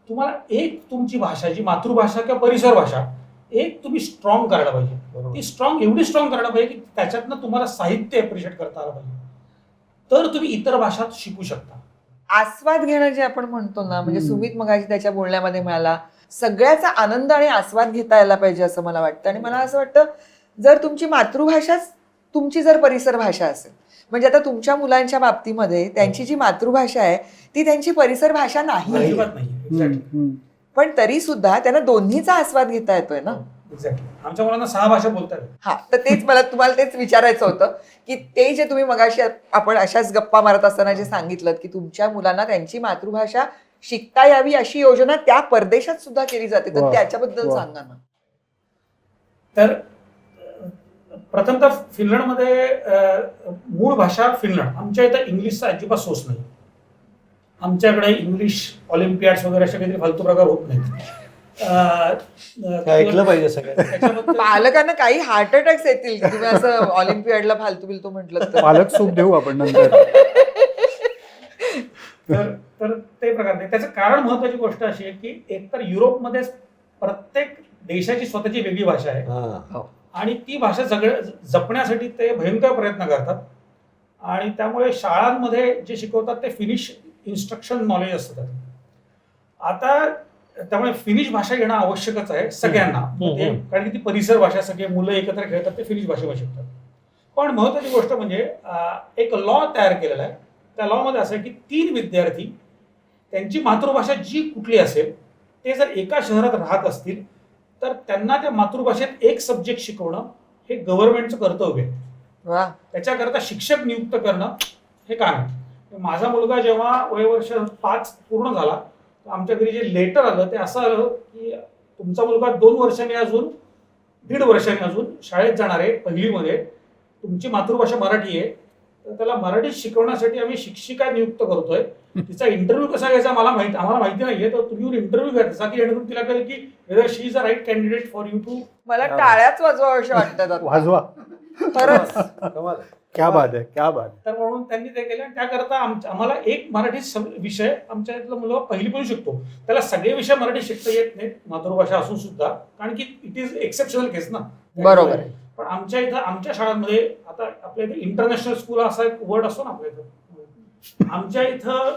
तुम्हाला एक तुमची भाषा जी मातृभाषा किंवा परिसर भाषा एक तुम्ही स्ट्रॉंग करायला पाहिजे. ती एवढी स्ट्रॉंग करायला पाहिजे की त्याच्यातनं तुम्हाला साहित्य अप्रिशिएट करता आलं पाहिजे, तर तुम्ही इतर भाषा शिकू शकता. आस्वाद घेणं जे आपण म्हणतो ना, म्हणजे सुमित मगाशी त्याच्या बोलण्यामध्ये मिळाला, सगळ्याचा आनंद आणि आस्वाद घेता यायला पाहिजे असं मला वाटतं. आणि मला असं वाटतं जर तुमची मातृभाषाच तुमची जर परिसर भाषा असेल, म्हणजे आता तुमच्या मुलांच्या बाबतीमध्ये त्यांची जी मातृभाषा आहे ती त्यांची परिसर भाषा नाही, पण तरी सुद्धा त्यांना दोन्हीचा आस्वाद घेता येतोय ना. आमच्या मुलांना 6 भाषा बोलतात. हा, तर तेच मला तुम्हाला तेच विचारायचं होतं की ते जे तुम्ही मगाशी आपण अशाच गप्पा मारत असताना जे सांगितलं की तुमच्या मुलांना त्यांची मातृभाषा शिकता यावी अशी योजना त्या परदेशात सुद्धा केली जाते, तर त्याच्याबद्दल सांगा ना. तर प्रथमतः फिनलंडमध्ये मूळ भाषा फिनलंड, आमच्या इथं इंग्लिशचा अजिबात सोच नाही. आमच्याकडे इंग्लिश ऑलिम्पियाड्स वगैरे अशा काहीतरी फालतू प्रकार होत नाहीत. हे ऐकलं पाहिजे सगळ्यांनी. त्याच्याबद्दल पालकांना काही हार्ट अटॅक्स येतील की तुम्ही असं ऑलिम्पियाडला फालतू बिलतू म्हटलं तर. पालक सूप देऊ आपण नंतर. तर ते प्रकार नाही. त्याचं कारण महत्वाची गोष्ट अशी आहे की एकतर युरोपमध्ये प्रत्येक देशाची स्वतःची वेगळी भाषा आहे हा. आणि ती भाषा जपण्यासाठी ते भयंकर प्रयत्न करतात आणि त्यामुळे शाळांमध्ये जे शिकवतात ते फिनिश इन्स्ट्रक्शन नॉलेज असतं. आता त्यामुळे फिनिश भाषा येणं आवश्यकच आहे सगळ्यांना, कारण की ती परिसर भाषा, सगळे मुलं एकत्र खेळतात ते फिनिश भाषेमध्ये शिकतात. पण महत्वाची गोष्ट म्हणजे एक लॉ तयार केलेला आहे. त्या लॉ मध्ये असं आहे की 3 विद्यार्थी त्यांची मातृभाषा जी कुठली असेल ते जर एका शहरात राहत असतील तर त्यांना त्या मातृभाषेत एक सब्जेक्ट शिकवणं हे गव्हर्नमेंटचं कर्तव्य आहे. वा. त्याच्याकरता शिक्षक नियुक्त करणं हे काम आहे. माझा मुलगा जेव्हा वयवर्ष 5 पूर्ण झाला आमच्या घरी जे लेटर आलं ते असं आलं की तुमचा मुलगा 2 वर्षांनी अजून 1.5 वर्षांनी अजून शाळेत जाणार आहे, पहिलीमध्ये. तुमची मातृभाषा मराठी आहे तर त्याला मराठी शिकवण्यासाठी आम्ही शिक्षिका नियुक्त करतोय. तिचा इंटरव्ह्यू कसा घ्यायचा आम्हाला माहिती नाहीये, तर तुम्ही इंटरव्ह्यू घ्यायचा की जेणेकरून तिला कळेल की whether she is a right candidate for you too. मला टाळ्याच वाजवावशा वाटतात आता. वाजवा. खरंच. कमाल. क्या बात आहे, क्या बात. तर म्हणून त्यांनी ते केलं आणि त्याकरता आम्हाला एक मराठी विषय आमच्या इथला मुलगा पहिलीपासून शिकतो. त्याला सगळे विषय मराठी शिकता येत नाहीत मातृभाषा असून सुद्धा, कारण की इट इज एक्सेप्शनल केस ना. बरोबर आहे. पण आमच्या इथं आमच्या शाळांमध्ये आता आपल्या इथे इंटरनॅशनल स्कूल असा एक वर्ड असतो ना आपल्या इथं. आमच्या इथं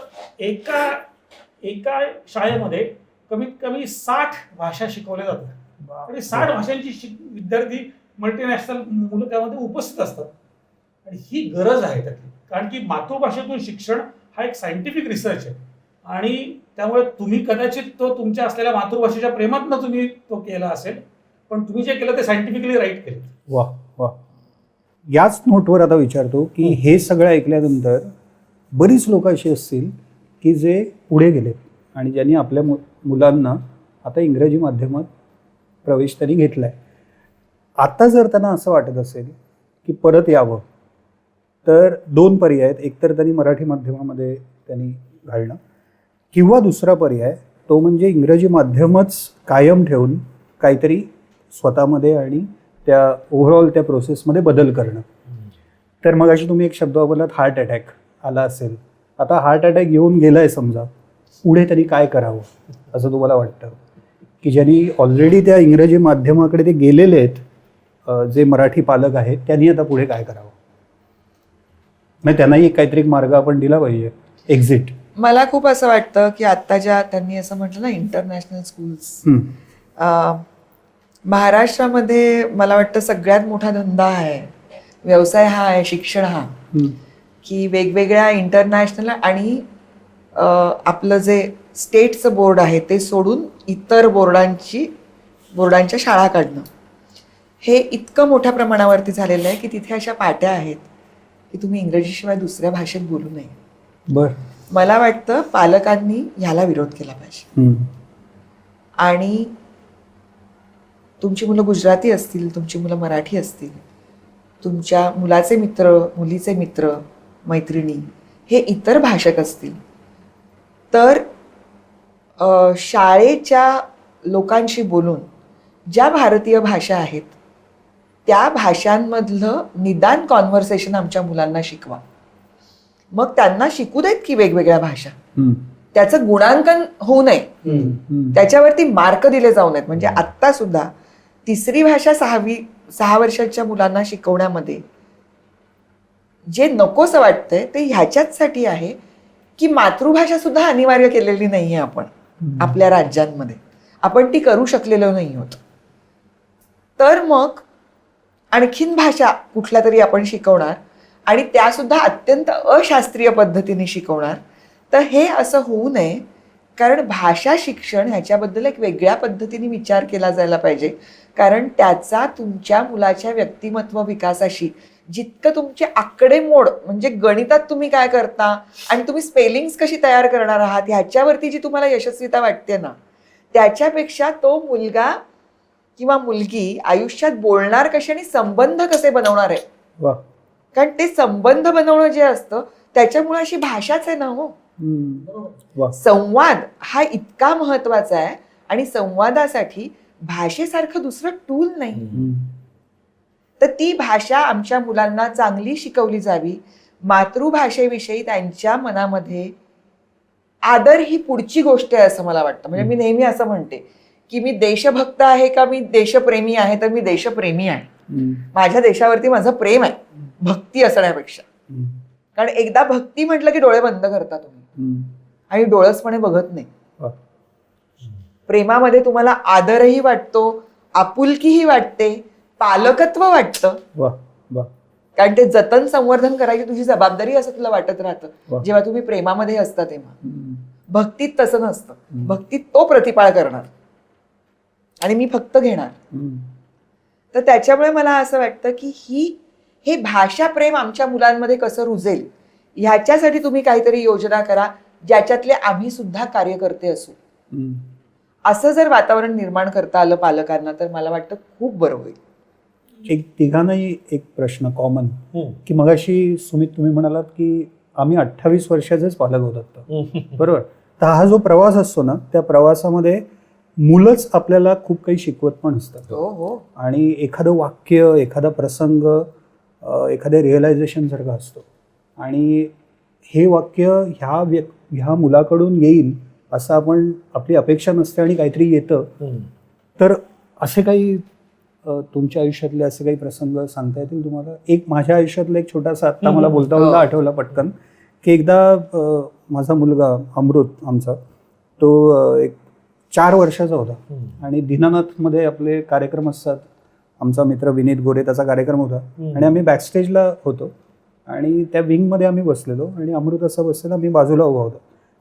एका शाळेमध्ये कमीत कमी 60 भाषा शिकवल्या जातात आणि 60 भाषांची विद्यार्थी मल्टीनॅशनल मुलं त्यामध्ये उपस्थित असतात. आणि ही गरज आहे त्यातली, कारण की मातृभाषेतून शिक्षण हा एक सायंटिफिक रिसर्च आहे आणि त्यामुळे तुम्ही कदाचित तो तुमच्या असलेल्या मातृभाषेच्या प्रेमातनं तुम्ही तो केला असेल, पण तुम्ही जे केलं ते सायंटिफिकली राईट केलं. वा वा. याच नोटवर आता विचारतो की हे सगळं ऐकल्यानंतर बरीच लोक अशी असतील की जे पुढे गेलेत आणि ज्यांनी आपल्या मुलांना आता इंग्रजी माध्यमात प्रवेश त्यांनी घेतला आहे. आता जर त्यांना असं वाटत असेल की परत यावं तर 2 पर्याय आहेत. एकतर त्यांनी मराठी माध्यमामध्ये त्यांनी घालणं किंवा दुसरा पर्याय तो म्हणजे इंग्रजी माध्यमच कायम ठेवून काहीतरी स्वतःमध्ये आणि त्या ओव्हरऑल त्या प्रोसेसमध्ये बदल करणं. तर मग अशी तुम्ही एक शब्द वापरलात, हार्ट अटॅक आला असेल. आता हार्ट अटॅक येऊन गेलाय समजा, पुढे त्यांनी काय करावं असं तुम्हाला वाटतं? की ज्यांनी ऑलरेडी त्या इंग्रजी माध्यमाकडे ते गेलेले आहेत, जे मराठी पालक आहेत, त्यांनी आता पुढे काय करावं? मग त्यांनाही काहीतरी मार्ग आपण दिला पाहिजे, एक्झिट. मला खूप असं वाटतं की आता ज्या त्यांनी असं म्हटलं ना इंटरनॅशनल स्कूल्स, महाराष्ट्रामध्ये मला वाटतं सगळ्यात मोठा धंदा आहे, व्यवसाय हा आहे, शिक्षण हा, की वेगवेगळ्या इंटरनॅशनल आणि आपलं जे स्टेटचं बोर्ड आहे ते सोडून इतर बोर्डांच्या शाळा काढणं हे इतकं मोठ्या प्रमाणावरती झालेलं आहे की तिथे अशा पाट्या आहेत की तुम्ही इंग्रजीशिवाय दुसऱ्या भाषेत बोलू नये. बरं. मला वाटतं पालकांनी ह्याला विरोध केला पाहिजे. आणि तुमची मुलं गुजराती असतील, तुमची मुलं मराठी असतील, तुमच्या मुलाचे मित्र, मुलीचे मित्र, मैत्रिणी हे इतर भाषक असतील तर शाळेच्या लोकांशी बोलून ज्या भारतीय भाषा आहेत त्या भाषांमधलं निदान कॉन्व्हर्सेशन आमच्या मुलांना शिकवा. मग त्यांना शिकू देत की वेगवेगळ्या भाषा, त्याचं गुणांकन होऊ नये, त्याच्यावरती मार्क दिले जाऊ नयेत. म्हणजे आत्ता सुद्धा 3री भाषा 6 वर्षाच्या मुलांना शिकवण्यामध्ये जे नकोसं वाटतंय ते ह्याच्यासाठी आहे की मातृभाषा सुद्धा अनिवार्य केलेली नाहीये आपण आपल्या राज्यांमध्ये, आपण ती करू शकलेलो नाही होत. तर मग आणखीन भाषा कुठल्या तरी आपण शिकवणार आणि त्यासुद्धा अत्यंत अशास्त्रीय पद्धतीने शिकवणार. तर हे असं होऊ नये, कारण भाषा शिक्षण ह्याच्याबद्दल एक वेगळ्या पद्धतीने विचार केला जायला पाहिजे, कारण त्याचा तुमच्या मुलाच्या व्यक्तिमत्व विकासाशी जितकं तुमचे आकडेमोड म्हणजे गणितात तुम्ही काय करता आणि तुम्ही स्पेलिंग्स कशी तयार करणार आहात ह्याच्यावरती जी तुम्हाला यशस्वीता वाटते ना, त्याच्यापेक्षा तो मुलगा किंवा मुलगी आयुष्यात बोलणार कसे आणि संबंध कसे बनवणार आहे. कारण ते संबंध बनवणं जे असतं त्याच्यामुळे अशी भाषाच आहे ना. हो, वा. संवाद हा इतका महत्वाचा आहे आणि संवादासाठी भाषेसारखं दुसरं टूल नाही. तर ती भाषा आमच्या मुलांना चांगली शिकवली जावी. मातृभाषेविषयी त्यांच्या मनामध्ये आदर ही पुढची गोष्ट आहे असं मला वाटतं. म्हणजे मी नेहमी असं म्हणते की मी देशभक्त आहे का मी देशप्रेमी आहे, तर मी देशप्रेमी आहे. माझ्या देशावरती माझं प्रेम आहे, भक्ती असण्यापेक्षा. कारण एकदा भक्ती म्हटलं की डोळे बंद करता तुम्ही आणि डोळसपणे बघत नाही. प्रेमामध्ये तुम्हाला आदरही वाटतो, आपुलकीही वाटते, पालकत्व वाटतं. कारण ते जतन संवर्धन करायची तुझी जबाबदारी असं तुला वाटत राहतं जेव्हा तुम्ही प्रेमामध्ये असता तेव्हा. भक्तीत तसं नसतं. भक्तीत तो प्रतिपाळ करणार आणि मी फक्त घेणार. तर त्याच्यामुळे मला असं वाटतं की हे भाषा प्रेम आमच्या मुलांमध्ये कसं रुजेल ह्याच्यासाठी तुम्ही काहीतरी योजना करा ज्याच्यातले आम्ही सुद्धा कार्यकर्ते असू. असं जर वातावरण निर्माण करता आलं पालकांना तर मला वाटतं खूप बरं होईल. एक तिघांनाही एक प्रश्न कॉमन की मगाशी सुमित तुम्ही म्हणालात की आम्ही 28 वर्षाचेच पालक होतात, बरोबर? तर हा जो प्रवास असतो ना त्या प्रवासामध्ये मुलंच आपल्याला खूप काही शिकवत पण असतात. आणि एखादं वाक्य, एखादा प्रसंग, एखाद्या रिअलायझेशन सारखं असतो आणि हे वाक्य ह्या मुलाकडून येईल असं आपली अपेक्षा नसते आणि काहीतरी येतं. तर असे काही तुमच्या आयुष्यातले असे काही प्रसंग सांगता येतील तुम्हाला? एक माझ्या आयुष्यातला एक छोटासा आत्ता मला बोलता बोलता आठवला पटकन की एकदा माझा मुलगा अमृत आमचा तो एक 4 वर्षाचा होता आणि दीनानाथमध्ये आपले कार्यक्रम असतात. आमचा मित्र विनीत गोरे त्याचा कार्यक्रम होता आणि आम्ही बॅकस्टेजला होतो आणि त्या विंगमध्ये आम्ही बसलेलो आणि अमृत असा बसलेला, मी बाजूला उभा होता.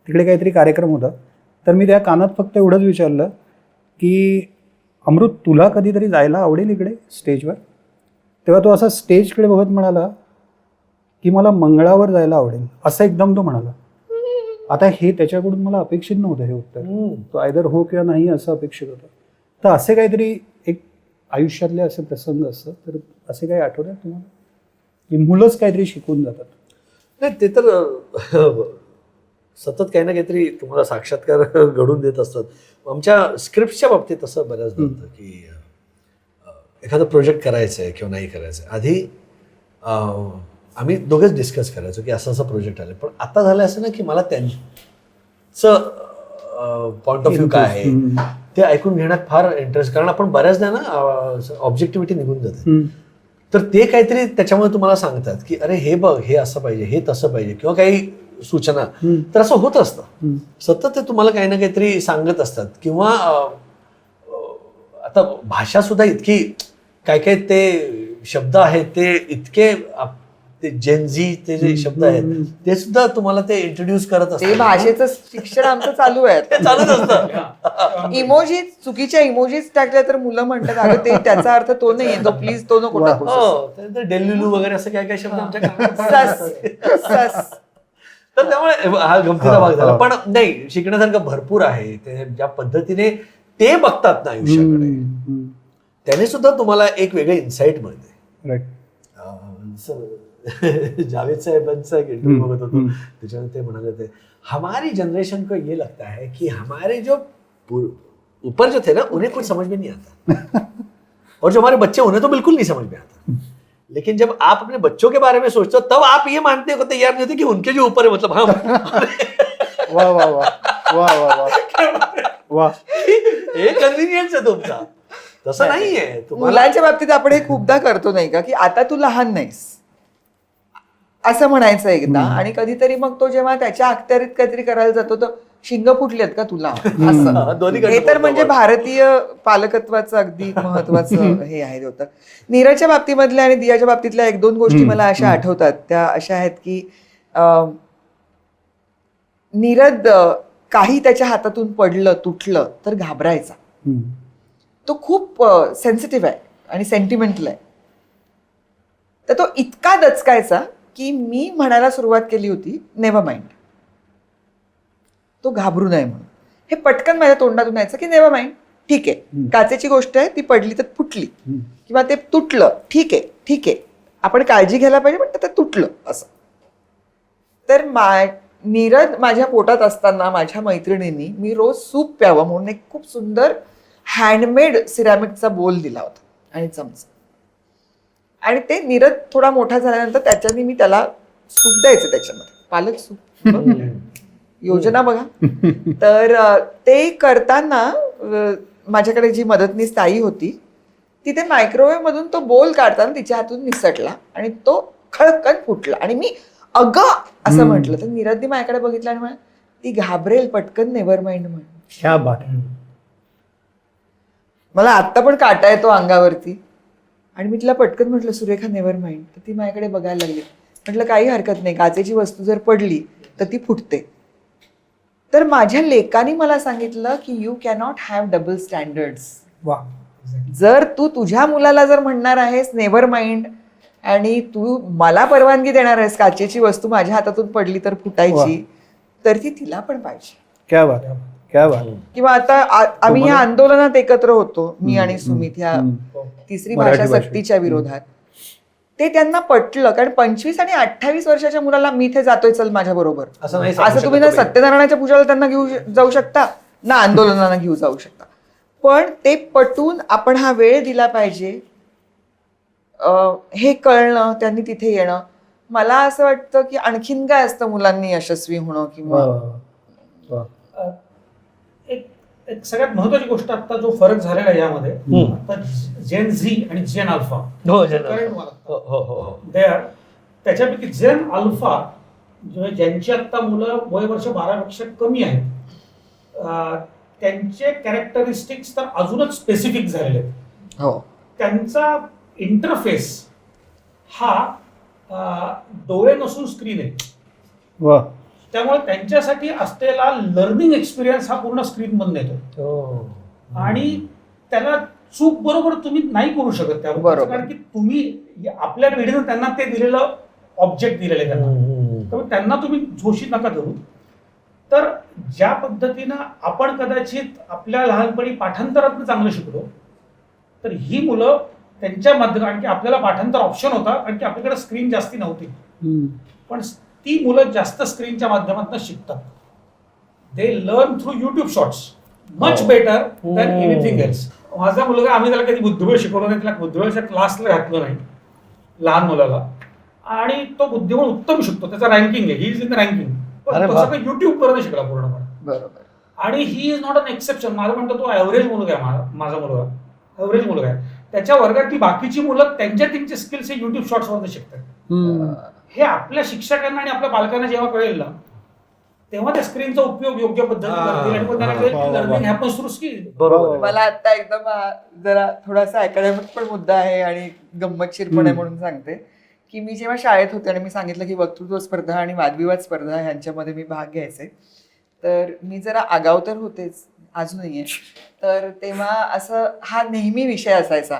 तिकडे काहीतरी कार्यक्रम होता. तर मी त्या कानात फक्त एवढंच विचारलं की अमृत तुला कधीतरी जायला आवडेल इकडे स्टेजवर? तेव्हा तो असा स्टेजकडे बघत म्हणाला की मला मंगळावर जायला आवडेल, असं एकदम तो म्हणाला. आता हे त्याच्याकडून मला अपेक्षित नव्हतं हे उत्तर. तो आयदर हो किंवा नाही असं अपेक्षित होतं. तर असे काहीतरी एक आयुष्यातले असे प्रसंग असतात. तर असे काही आठवतात तुम्हाला की मुलंच काहीतरी शिकून जातात? नाही, ते तर सतत काही ना काहीतरी तुम्हाला साक्षात्कार घडून देत असतात. आमच्या स्क्रिप्टच्या बाबतीत असं बऱ्याचदा होतं की एखादा प्रोजेक्ट करायचा आहे किंवा नाही करायचं आहे, आधी आम्ही दोघेच डिस्कस करायचो की असं प्रोजेक्ट आलं. पण आता झालं असं ना की मला त्यांचं पॉइंट ऑफ व्ह्यू काय आहे ते ऐकून घेण्यात फार इंटरेस्ट. कारण आपण बऱ्याचदा ना ऑब्जेक्टिव्हिटी निघून जाते. तर ते काहीतरी त्याच्यामुळे तुम्हाला सांगतात की अरे हे बघ, हे असं पाहिजे, हे तसं पाहिजे, किंवा काही सूचना. तर असं होत असतं सतत. ते तुम्हाला काही ना काहीतरी सांगत असतात. किंवा आता भाषा सुद्धा इतकी काय काय ते शब्द आहेत ते इतके ते जेनझी ते जे शब्द आहेत ते सुद्धा तुम्हाला ते इंट्रोड्यूस करत असतात. ते भाषेचं शिक्षण आमचं चालू आहे. ते चालूच असतं. इमोजीज, चुकीच्या इमोजीज टाकल्या तर मुलं म्हणतात अगं ते त्याचा अर्थ तो नाही आहे, तो प्लीज तो नको टाकूस. हो, डेल्युलू वगैरे असं काय काय शब्द आमच्या कानात. तर त्यामुळे हा गमतीचा भाग झाला. पण नाही, शिकण्यासारखं भरपूर आहे. ते ज्या पद्धतीने ते बघतात ना आयुष्याकडे, त्याने सुद्धा तुम्हाला एक वेगळी इन्साइट मिळते. जावेद साहेबांचा एक इंटरव्ह्यू बघत होतो, त्याच्यामध्ये ते म्हणाले थे हमारी जनरेशन को ये लगता है कि हमारे जो ऊपर जो थे ना उन्हें कुछ समझ में नहीं आता और जो हमारे बच्चे उन्हें तो बिल्कुल नहीं समझ में आता. लेकिन जब आप अपने बच्चों के बारे में सोचते हो तब आप ये मानते हो तैयार नहीं होते कि उनके जो ऊपर है मतलब हम वाह वाह वाह वाह वाह वाह, हे कन्व्हिनियन्स आहे तुमचा. तसं नाहीये. मुलांच्या बाबतीत आपण हे खूपदा करतो नाही का की आता तू लहान नाहीस असं म्हणायचं एकदा, आणि कधीतरी मग तो जेव्हा त्याच्या अखत्यारीत काहीतरी करायला जातो तर शिंग फुटलेत का तुला असं. हे तर म्हणजे भारतीय पालकत्वाचं अगदी महत्वाचं हे आहे होतं. नीरजच्या बाबतीमधल्या आणि दियाच्या बाबतीतल्या 1-2 गोष्टी मला अशा आठवतात. त्या अशा आहेत की नीरज काही त्याच्या हातातून पडलं, तुटलं तर घाबरायचा. तो खूप सेन्सिटिव्ह आहे आणि सेंटिमेंटल आहे. तर तो इतका दचकायचा की मी म्हणायला सुरुवात केली होती नेव्हर माइंड, तो घाबरू नये म्हणून. हे पटकन माझ्या तोंडातून यायचं की नेव्हर माइंड, ठीक आहे, काचेची गोष्ट आहे, ती पडली तर फुटली किंवा ते तुटलं, ठीक आहे ठीक आहे, आपण काळजी घ्यायला पाहिजे, पण ते तुटलं असं. तर नीरद माझ्या पोटात असताना माझ्या मैत्रिणींनी मी रोज सूप प्यावं म्हणून एक खूप सुंदर हँडमेड सिरॅमिकचा बोल दिला होता आणि चमचा. आणि ते नीरद थोडा मोठा झाल्यानंतर त्याच्यानी मी त्याला सूप द्यायचं त्याच्यामध्ये, पालक सूप. योजना बघा. तर ते करताना माझ्याकडे जी मदतनीस ताई होती तिथे मायक्रोवेव्ह मधून तो बोल काढताना तिच्या हातून निसटला आणि तो खळकन फुटला आणि मी अगं असं म्हटलं. तर नीरदनी माझ्याकडे बघितलं आणि म्हणाला ती घाबरेल पटकन, नेव्हर माइंड म्हण. क्या बात. मला आत्ता पण काटा येतो अंगावरती. आणि मी तिला पटकन म्हटलं सुरेखा नेव्हर माइंड. तर ती माझ्याकडे बघायला लागली. म्हटलं काही हरकत नाही, काचेची वस्तू जर पडली तर ती फुटते. तर माझ्या लेकानी मला सांगितलं की you cannot have double standards. वा. जर तू तुझ्या मुलाला जर म्हणणार आहेस नेव्हर माइंड आणि तू मला परवानगी देणार आहेस काचेची वस्तू माझ्या हातातून पडली तर फुटायची, तर ती तिला पण पाहिजे. क्या बात, क्या बात. किंवा आता आम्ही ह्या आंदोलनात एकत्र होतो, मी आणि सुमित ह्या तिसरी भाषा सक्तीच्या विरोधात. ते त्यांना पटलं, कारण 25 आणि 28 वर्षाच्या मुलाला मी इथे जातोय चल माझ्या बरोबर असं तुम्ही ना सत्यनारायणाच्या पूजाला त्यांना घेऊ जाऊ शकता ना आंदोलनाला घेऊ जाऊ शकता. पण ते पटून आपण हा वेळ दिला पाहिजे, हे कळणं, त्यांनी तिथे येणं. मला असं वाटतं की आणखीन काय असतं मुलांनी यशस्वी होणं किंवा एक सगळ्यात महत्वाची गोष्ट आता जो फरक झालेला आहे यामध्ये, आता जेन झी आणि जेन अल्फा, त्याच्यापैकी जेन अल्फा ज्यांची आता मुलं वय वर्ष 12 पेक्षा कमी आहेत, त्यांचे कॅरेक्टरिस्टिक्स तर अजूनच स्पेसिफिक झालेले आहेत. त्यांचा इंटरफेस हा डोळे नसून स्क्रीन आहे. त्यामुळे त्यांच्यासाठी असलेला लर्निंग एक्सपिरियन्स हा पूर्ण स्क्रीन मधून येतो. आणि त्याला चूक बरोबर तुम्ही नाही करू शकत त्याबरोबर, कारण की तुम्ही आपल्या पिढीनं त्यांना ते दिलेलं ऑब्जेक्ट दिलेलं आहे त्यांना, त्यामुळे त्यांना तुम्ही झोशी नका धरू. तर ज्या पद्धतीनं आपण कदाचित आपल्या लहानपणी पाठांतरातनं चांगलं शिकलो, तर ही मुलं त्यांच्या माध्यमात, कारण की आपल्याला पाठांतर ऑप्शन होता कारण की आपल्याकडे स्क्रीन जास्ती नव्हती, पण ती मुलं जास्त स्क्रीनच्या माध्यमातून शिकतात. They learn through YouTube shorts much better than anything else. माझा मुलगा, आम्ही त्याला कधी बुद्धिबळ शिकवलं नाही, त्याला बुद्धिबळच्या क्लासला घातलं नाही लहान मुलाला, आणि तो बुद्धिबळ उत्तम शिकतो, त्याचा रँकिंग आहे, he is in the ranking. पण तो सगळं युट्यूब वरून शिकला पूर्णपणे. बरोबर. आणि he is not an exception. मला म्हणतो तो ऍव्हरेज मुलगा आहे, माझा मुलगा ऍव्हरेज मुलगा आहे. त्याच्या वर्गातली बाकीची मुलं त्यांचे स्किल्स हे युट्यूब शॉर्ट्स वरून शिकतात. हे आपल्या शिक्षकांना आणि आपल्या पालकांना जेव्हा कळेल ना, तेव्हा त्या स्क्रीनचा उपयोग योग्य पद्धतीने करतील आणि त्यांना कळेल की लर्निंग हॅपन्स थ्रू स्किल. मला आता एकदम जरा थोडासा अकॅडमिक पण मुद्दा आहे आणि गंमतशीर पण आहे म्हणून सांगते की मी जेव्हा शाळेत होते आणि मी सांगितलं की वक्तृत्व स्पर्धा आणि वादविवाद स्पर्धा ह्यांच्यामध्ये मी भाग घ्यायचे, तर मी जरा आगाऊ तर होतेच, अजूनही आहे. तर तेव्हा असं हा नेहमी विषय असायचा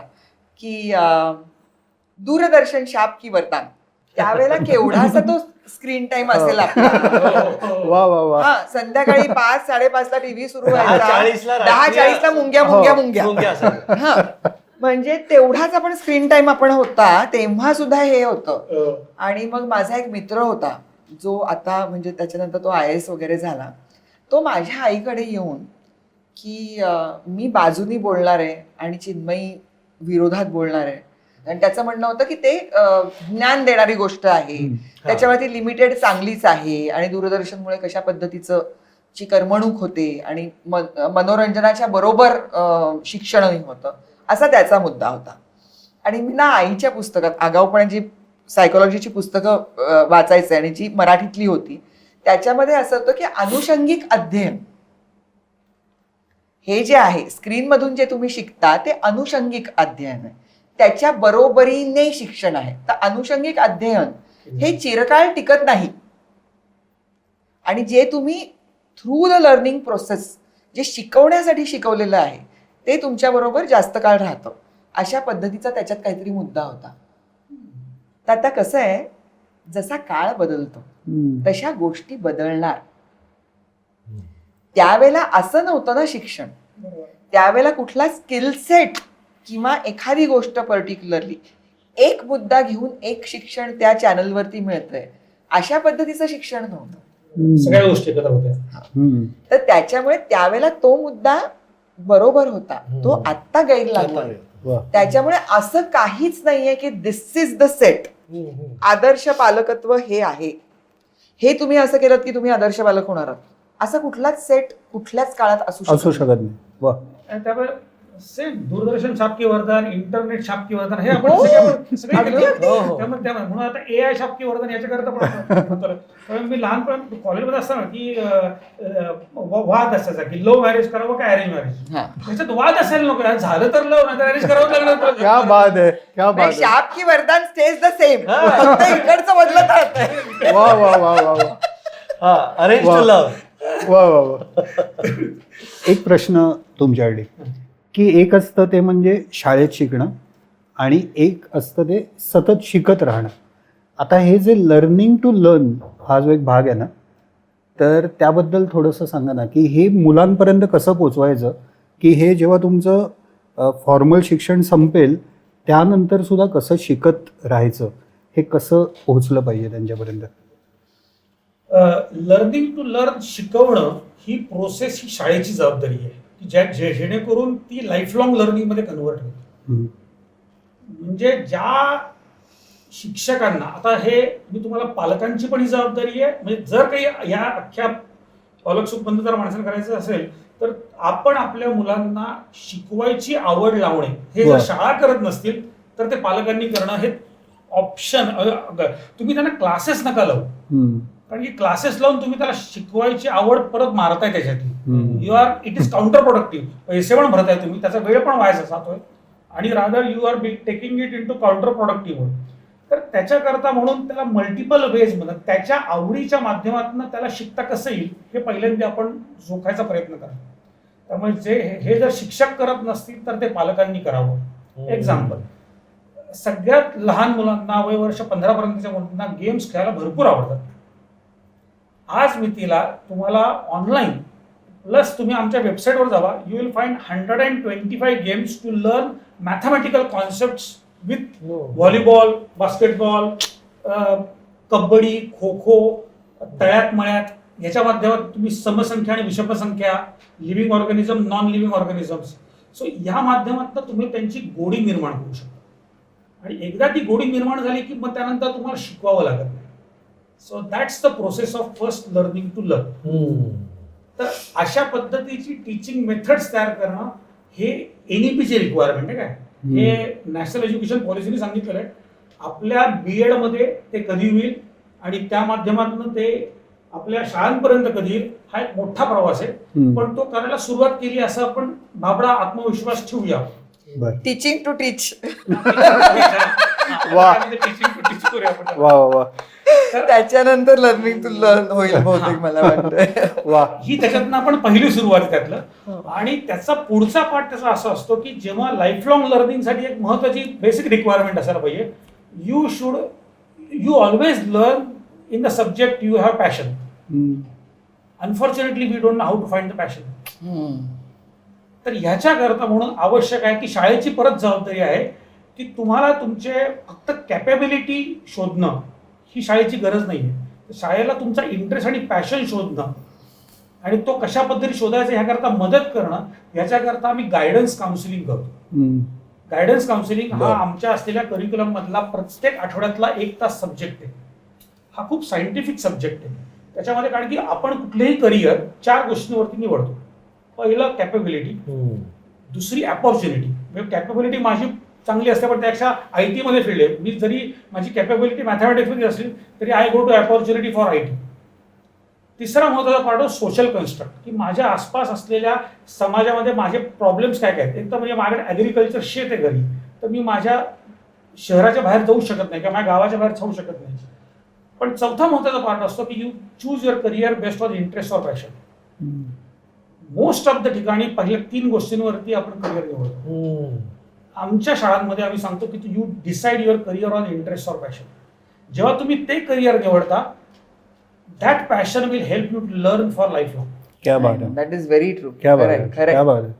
की दूरदर्शन शाप की वरदान. त्यावेळेला केवढासा तो स्क्रीन टाइम असेल आपला. संध्याकाळी 5-5:30 टीव्ही सुरू व्हायचा, 10:40 मुंग्या मुंग्या मुंग्या. म्हणजे तेवढाच आपण स्क्रीन टाइम आपण होता, तेव्हा सुद्धा हे होतं. आणि मग माझा एक मित्र होता जो आता म्हणजे त्याच्यानंतर तो IAS वगैरे झाला. तो माझ्या आईकडे येऊन की मी बाजूनी बोलणार आहे आणि चिन्मयी विरोधात बोलणार आहे, आणि त्याचं म्हणणं होतं की ते ज्ञान देणारी गोष्ट आहे, त्याच्यावरती लिमिटेड चांगलीच आहे, आणि दूरदर्शनमुळे कशा पद्धतीचं ची करमणूक होते आणि मनोरंजनाच्या बरोबर शिक्षणही होतं, असा त्याचा मुद्दा होता. आणि मी ना आईच्या पुस्तकात आगाऊपणाची सायकोलॉजीची पुस्तकं वाचायचं आणि जी मराठीतली होती त्याच्यामध्ये असं होतं की अनुषंगिक अध्ययन हे जे आहे स्क्रीनमधून जे तुम्ही शिकता ते अनुषंगिक अध्ययन आहे, त्याच्या बरोबरीने शिक्षण आहे. तर अनुषंगिक अध्ययन हे चिरकाळ टिकत नाही, आणि जे तुम्ही थ्रू द लर्निंग प्रोसेस जे शिकवण्यासाठी शिकवलेलं आहे ते तुमच्या बरोबर जास्त काळ राहतं. अशा पद्धतीचा त्याच्यात काहीतरी मुद्दा होता. तर आता कसं आहे, जसा काळ बदलतो तशा गोष्टी बदलणार. त्यावेळेला असं नव्हतं ना शिक्षण, त्यावेळेला कुठला स्किल सेट किंवा एखादी गोष्ट पर्टिक्युलरली एक मुद्दा घेऊन एक शिक्षण त्या चॅनलवरती मिळतंय, अशा पद्धतीचं शिक्षण नव्हतं. सगळ्या गोष्टी एकत्र होत्या. हम्म. तर त्याच्यामुळे त्यावेळेला तो मुद्दा बरोबर होता, तो आत्ता गैरलागू आहे. वा. त्याच्यामुळे असं काहीच नाहीये की दिस इज द सेट, आदर्श पालकत्व हे आहे, हे तुम्ही असं केलं की तुम्ही आदर्श पालक होणार आहात, असं कुठलाच सेट कुठल्याच काळात असू शकत नाही. वा. आणि त्यामुळे सेम दूरदर्शन शापकी वर्धन, इंटरनेट शापकी वर्धन हे आपण हो. सगळे अगदी, केलं. अगदी. त्यामुळे म्हणून आता AI शापकी वर्धन याच्याकरता पण कारण मी लहानपणी कॉलेजमध्ये असताना की वाद असायचा की लव्ह मॅरेज करावं का अरेंज मॅरेज. हा. त्याच्यात वाद असायला नको, झालं तर लव्ह नाही तर अरेंज करावं लागणार. क्या बात आहे, क्या बात आहे. शाप की वरदान स्टेज द सेम, फक्त इकडचं बदलत राहतंय. वा वा वा वा वा हा, अरेंज वा. To love. वा वा वा. एक प्रश्न तुमच्याकडे, की एक असतं ते म्हणजे शाळेत शिकणं आणि एक असतं ते सतत शिकत राहणं. आता हे जे लर्निंग टू लर्न हा जो एक भाग आहे ना, तर त्याबद्दल थोडंसं सांगा ना, की हे मुलांपर्यंत कसं पोचवायचं, की हे जेव्हा तुमचं फॉर्मल शिक्षण संपेल त्यानंतर सुद्धा कसं शिकत राहायचं, हे कसं पोहोचलं पाहिजे त्यांच्यापर्यंत. लर्निंग टू लर्न शिकवणं ही प्रोसेस ही शाळेची जबाबदारी आहे की जेणेकरून ती लाईफ लॉंग लर्निंग मध्ये कन्वर्ट होईल. हम्म. म्हणजे ज्या शिक्षकांना, आता हे मी तुम्हाला पालकांची पण ही जबाबदारी आहे, म्हणजे जर काही या अख्ख्या पालक सुखबंध जर माणसाला करायचं असेल तर आपण आपल्या मुलांना शिकवायची आवड लावणे हे जर वा. शाळा करत नसतील तर ते पालकांनी करणं हे ऑप्शन. तुम्ही त्यांना क्लासेस नका लावू, हम्म. कारण की क्लासेस लावून तुम्ही त्याला शिकवायची आवड परत मारताय त्याच्यातली. हम्म. It is counter productive. पैसे पण भरताय तुम्ही, त्याचा वेळ पण वाया जातोय आणि rather you are taking it in to counterproductive. तर त्याच्याकरता म्हणून त्याला मल्टिपल वेज म्हणत त्याच्या आवडीच्या माध्यमातून त्याला शिकता कसं येईल हे पहिल्यांदा आपण जोखायचा प्रयत्न करा. त्यामुळे हे जर शिक्षक करत नसतील तर ते पालकांनी करावं. एक्झाम्पल, सगळ्यात लहान मुलांना वय वर्ष 15 पर्यंतच्या मुलांना गेम्स खेळायला भरपूर आवडतात. आज मितीला तुम्हाला ऑनलाईन प्लस तुम्ही आमच्या वेबसाईटवर जावा, you will find 125 games to learn mathematical concept with volleyball, basketball, kabaddi, kho kho, तळ्यात मळ्यात, याच्या माध्यमात तुम्ही समसंख्या आणि विषमसंख्या, living organism, non living organisms, so या माध्यमातून तुम्ही त्यांची गोडी निर्माण करू शकता. आणि एकदा ती गोडी निर्माण झाली की मग त्यानंतर तुम्हाला शिकवावं लागत नाही. So that's the process of first learning to learn. तर अशा पद्धतीची टीचिंग मेथड्स तयार करणं हे NEPची रिक्वायरमेंट आहे. काय हे नॅशनल एज्युकेशन पॉलिसीने सांगितलेलं आहे. आपल्या BEd मध्ये ते कधी होईल आणि त्या माध्यमातून ते आपल्या शाळांपर्यंत कधी येईल हा एक मोठा प्रवास आहे. पण तो करायला सुरुवात केली असं आपण बाबडा आत्मविश्वास ठेवूया. टीचिंग टू टीच. वा. टीचिंग वा वा वा. त्याच्यानंतर लर्निंग टू लर्न होईल बहुतेक मला वाटतंय. वा. ही त्याच्यातनं आपण पहिली सुरुवात त्यातलं. आणि त्याचा पुढचा पार्ट त्याचा असा असतो की जेव्हा लाईफ लॉंग लर्निंगसाठी एक महत्वाची बेसिक रिक्वायरमेंट असायला पाहिजे, you always learn in the subject you have passion. Unfortunately we don't know how to find the passion. तर ह्याच्याकरता म्हणून आवश्यक आहे की शाळेची परत जबाबदारी आहे की तुम्हाला तुमचे फक्त कॅपेबिलिटी शोधणं ही शाळेची गरज नाही आहे. शाळेला तुमचा इंटरेस्ट आणि पॅशन शोधणं आणि तो कशा पद्धतीने शोधायचा ह्याकरता मदत करणं, याच्याकरता आम्ही गायडन्स काउन्सिलिंग करतो. गायडन्स काउन्सिलिंग हा आमच्या असलेल्या करिक्युलम मधला प्रत्येक आठवड्यातला 1 तास सब्जेक्ट आहे. हा खूप सायंटिफिक सब्जेक्ट आहे. त्याच्यामध्ये कारण की आपण कुठलेही करिअर 4 गोष्टींवरती निवडतो. पहिलं कॅपेबिलिटी, दुसरी अपॉर्च्युनिटी, म्हणजे कॅपेबिलिटी माझी चांगली असते पण त्यापेक्षा IT मध्ये फील्ड आहे, मी जरी माझी कॅपेबिलिटी मॅथमॅटिक्समध्ये असली तरी I go to opportunity for IT. तिसरा महत्त्वाचा पार्ट ऑफ सोशल कन्स्ट्रक्ट, की माझ्या आसपास असलेल्या समाजामध्ये माझे प्रॉब्लेम्स काय काय आहेत. एक तर म्हणजे माझ्याकडे ॲग्रिकल्चर शेत आहे घरी, तर मी माझ्या शहराच्या बाहेर जाऊ शकत नाही किंवा माझ्या गावाच्या बाहेर जाऊ शकत नाही. पण चौथा महत्त्वाचा पार्ट असतो की you choose your career based on interest or passion. Most of the ठिकाणी पहिल्या 3 गोष्टींवरती आपण करिअर निवडतो. आमच्या शाळांमध्ये आम्ही सांगतो की you decide your career on interest or passion. जेव्हा तुम्ही ते करिअर निवडता, that passion will help you to learn for life long. क्या बात आहे. That is very true. क्या बात आहे, क्या बात आहे.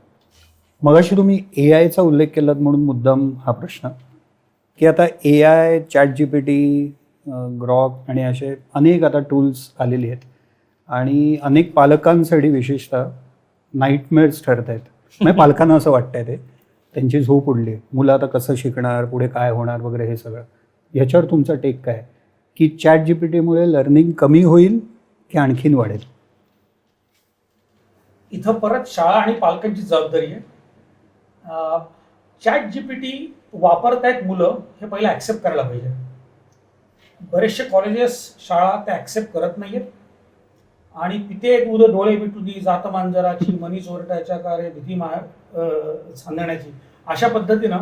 मगाशी तुम्ही AI चा उल्लेख केलात म्हणून मुद्दाम हा प्रश्न, की आता AI, ChatGPT, ग्रॉक आणि असे अनेक आता टूल्स आलेले आहेत. आणि अनेक पालकांसाठी विशेषतः नाईटमेअर्स ठरत आहेत. म्हणजे पालकांना असं वाटतंय ते त्यांची झोप उडली आहे, मुलं आता कसं शिकणार, पुढे काय होणार वगैरे हे सगळं. ह्याच्यावर तुमचा टेक काय की ChatGPTमुळे लर्निंग कमी होईल की आणखीन वाढेल? इथं परत शाळा आणि पालकांची जबाबदारी आहे. ChatGPT वापरतायत मुलं हे पहिलं ॲक्सेप्ट करायला पाहिजे. बरेचसे कॉलेजेस शाळा त्या ॲक्सेप्ट करत नाहीयेत आणि तिथे तुझं डोळे मिटुनी जात मांजराची मनी चोरट्याच्या कार्य भीती सांगण्याची अशा पद्धतीनं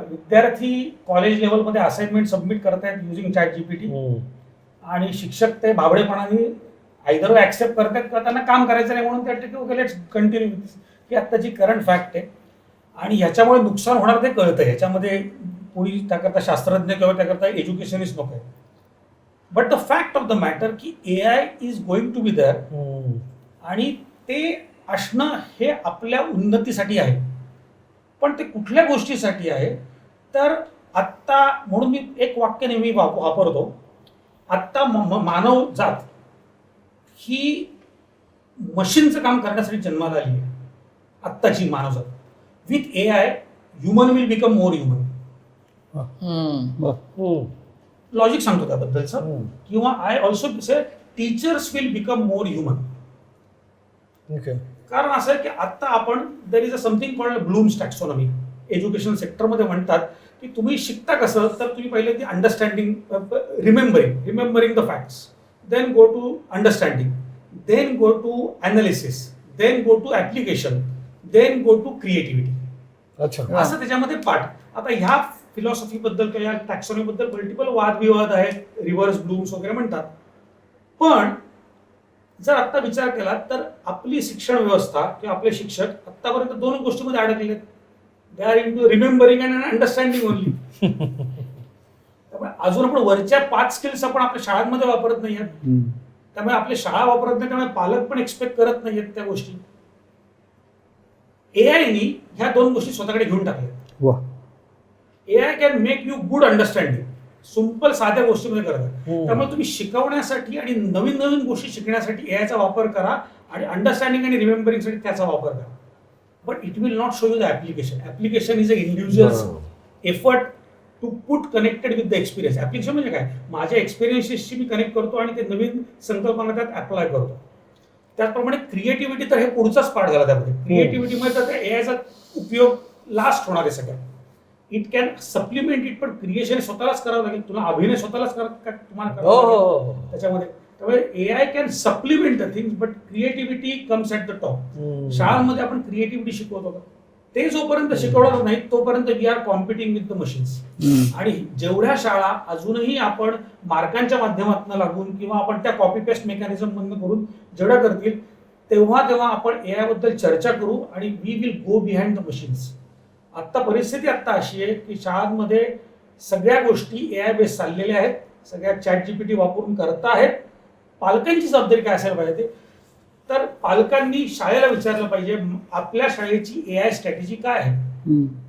विद्यार्थी कॉलेज लेवलमध्ये असाइनमेंट सबमिट करतायत युजिंग ChatGPT आणि शिक्षक ते भाबडेपणाने आयदर ॲक्सेप्ट करतात किंवा त्यांना काम करायचं नाही म्हणून त्या ओके लेट्स कंटिन्यू ही आत्ताची करंट फॅक्ट आहे. आणि ह्याच्यामुळे नुकसान होणार ते कळतं. ह्याच्यामध्ये कोणी त्याकरता शास्त्रज्ञ किंवा त्याकरता एज्युकेशनिस्ट नको आहे. But the fact of the matter की AI is going to be there आणि ते असणं हे आपल्या उन्नतीसाठी आहे. पण ते कुठल्या गोष्टीसाठी आहे तर आत्ता म्हणून मी एक वाक्य नेहमी वापरतो, आत्ता मानव जात ही मशीनचं काम करण्यासाठी जन्माला आली आहे. आत्ताची मानवजात with AI human will become more human. Logic सांगतो त्याबद्दलचं. किंवा I also say teachers will become more human. कारण असं आहे की आत्ता आपण there is a something called Bloom's taxonomy education सेक्टरमध्ये म्हणतात की तुम्ही शिकता कसं तर तुम्ही पहिले ती understanding remembering the facts, then go to understanding, then go to analysis, then go to application, then go to creativity. असं त्याच्यामध्ये पाठ. आता ह्या फिलॉसॉफी बद्दल किंवा टॅक्सॉनॉमी बद्दल मल्टिपल वादविवाद आहेत, रिव्हर्स ब्लूम्स वगैरे म्हणतात. पण जर आता विचार केला तर आपली शिक्षण व्यवस्था किंवा आपले शिक्षक आतापर्यंत दोन गोष्टीमध्ये अडकलेत. They are into remembering and understanding only. अजून आपण वरच्या 5 स्किल्स आपण आपल्या शाळांमध्ये वापरत नाहीयेत. त्यामुळे आपली शाळा वापरत नाही, त्यामुळे पालक पण एक्सपेक्ट करत नाहीयेत त्या गोष्टी. AIनी ह्या दोन गोष्टी स्वतःकडे घेऊन टाकल्या. AI can make you good understanding. Simple साध्या गोष्टीमध्ये करत आहे. त्यामुळे तुम्ही शिकवण्यासाठी आणि नवीन नवीन गोष्टी शिकण्यासाठी AIचा वापर करा आणि अंडरस्टँडिंग आणि रिमेंबरिंगसाठी त्याचा वापर करा. But it will not show you the application. Application is a individual effort to put connected with the experience. Application म्हणजे काय, माझ्या एक्सपिरियन्सेसशी मी कनेक्ट करतो आणि ते नवीन संकल्पना त्यात अप्लाय करतो. त्याचप्रमाणे क्रिएटिव्हिटी तर हे पुढचाच पार्ट झाला. त्यामध्ये क्रिएटिव्हिटीमध्ये तर AIचा उपयोग लास्ट होणार आहे सगळ्यात. इट कॅन सप्लिमेंट इट, पण क्रिएशन स्वतःलाच करावं लागेल. तुला अभिनय स्वतःलाच तुम्हाला करावं त्याच्यामध्ये. त्यामुळे AI can supplement the things but creativity comes at the top. शाळांमध्ये आपण क्रिएटिव्हिटी शिकवतो का, ते जोपर्यंत शिकवणार नाही तोपर्यंत we are competing with the machines. आणि जेवढ्या शाळा अजूनही आपण मार्कांच्या माध्यमातून लागून किंवा आपण त्या कॉपी पेस्ट मेकॅनिझम मधून करून जेवढ्या करतील तेव्हा आपण AI बद्दल चर्चा करू आणि we will go behind the machines. आत्ता परिस्थिती आत्ता अशी आहे की शाळांमध्ये सगळ्या गोष्टी AI बेस्ड चाललेल्या आहेत, सगळ्या ChatGPT वापरून करता आहेत. पालकांची जबाबदारी काय असायला पाहिजे तर पालकांनी शाळेला विचारलं पाहिजे आपल्या शाळेची AI स्ट्रॅटेजी काय आहे,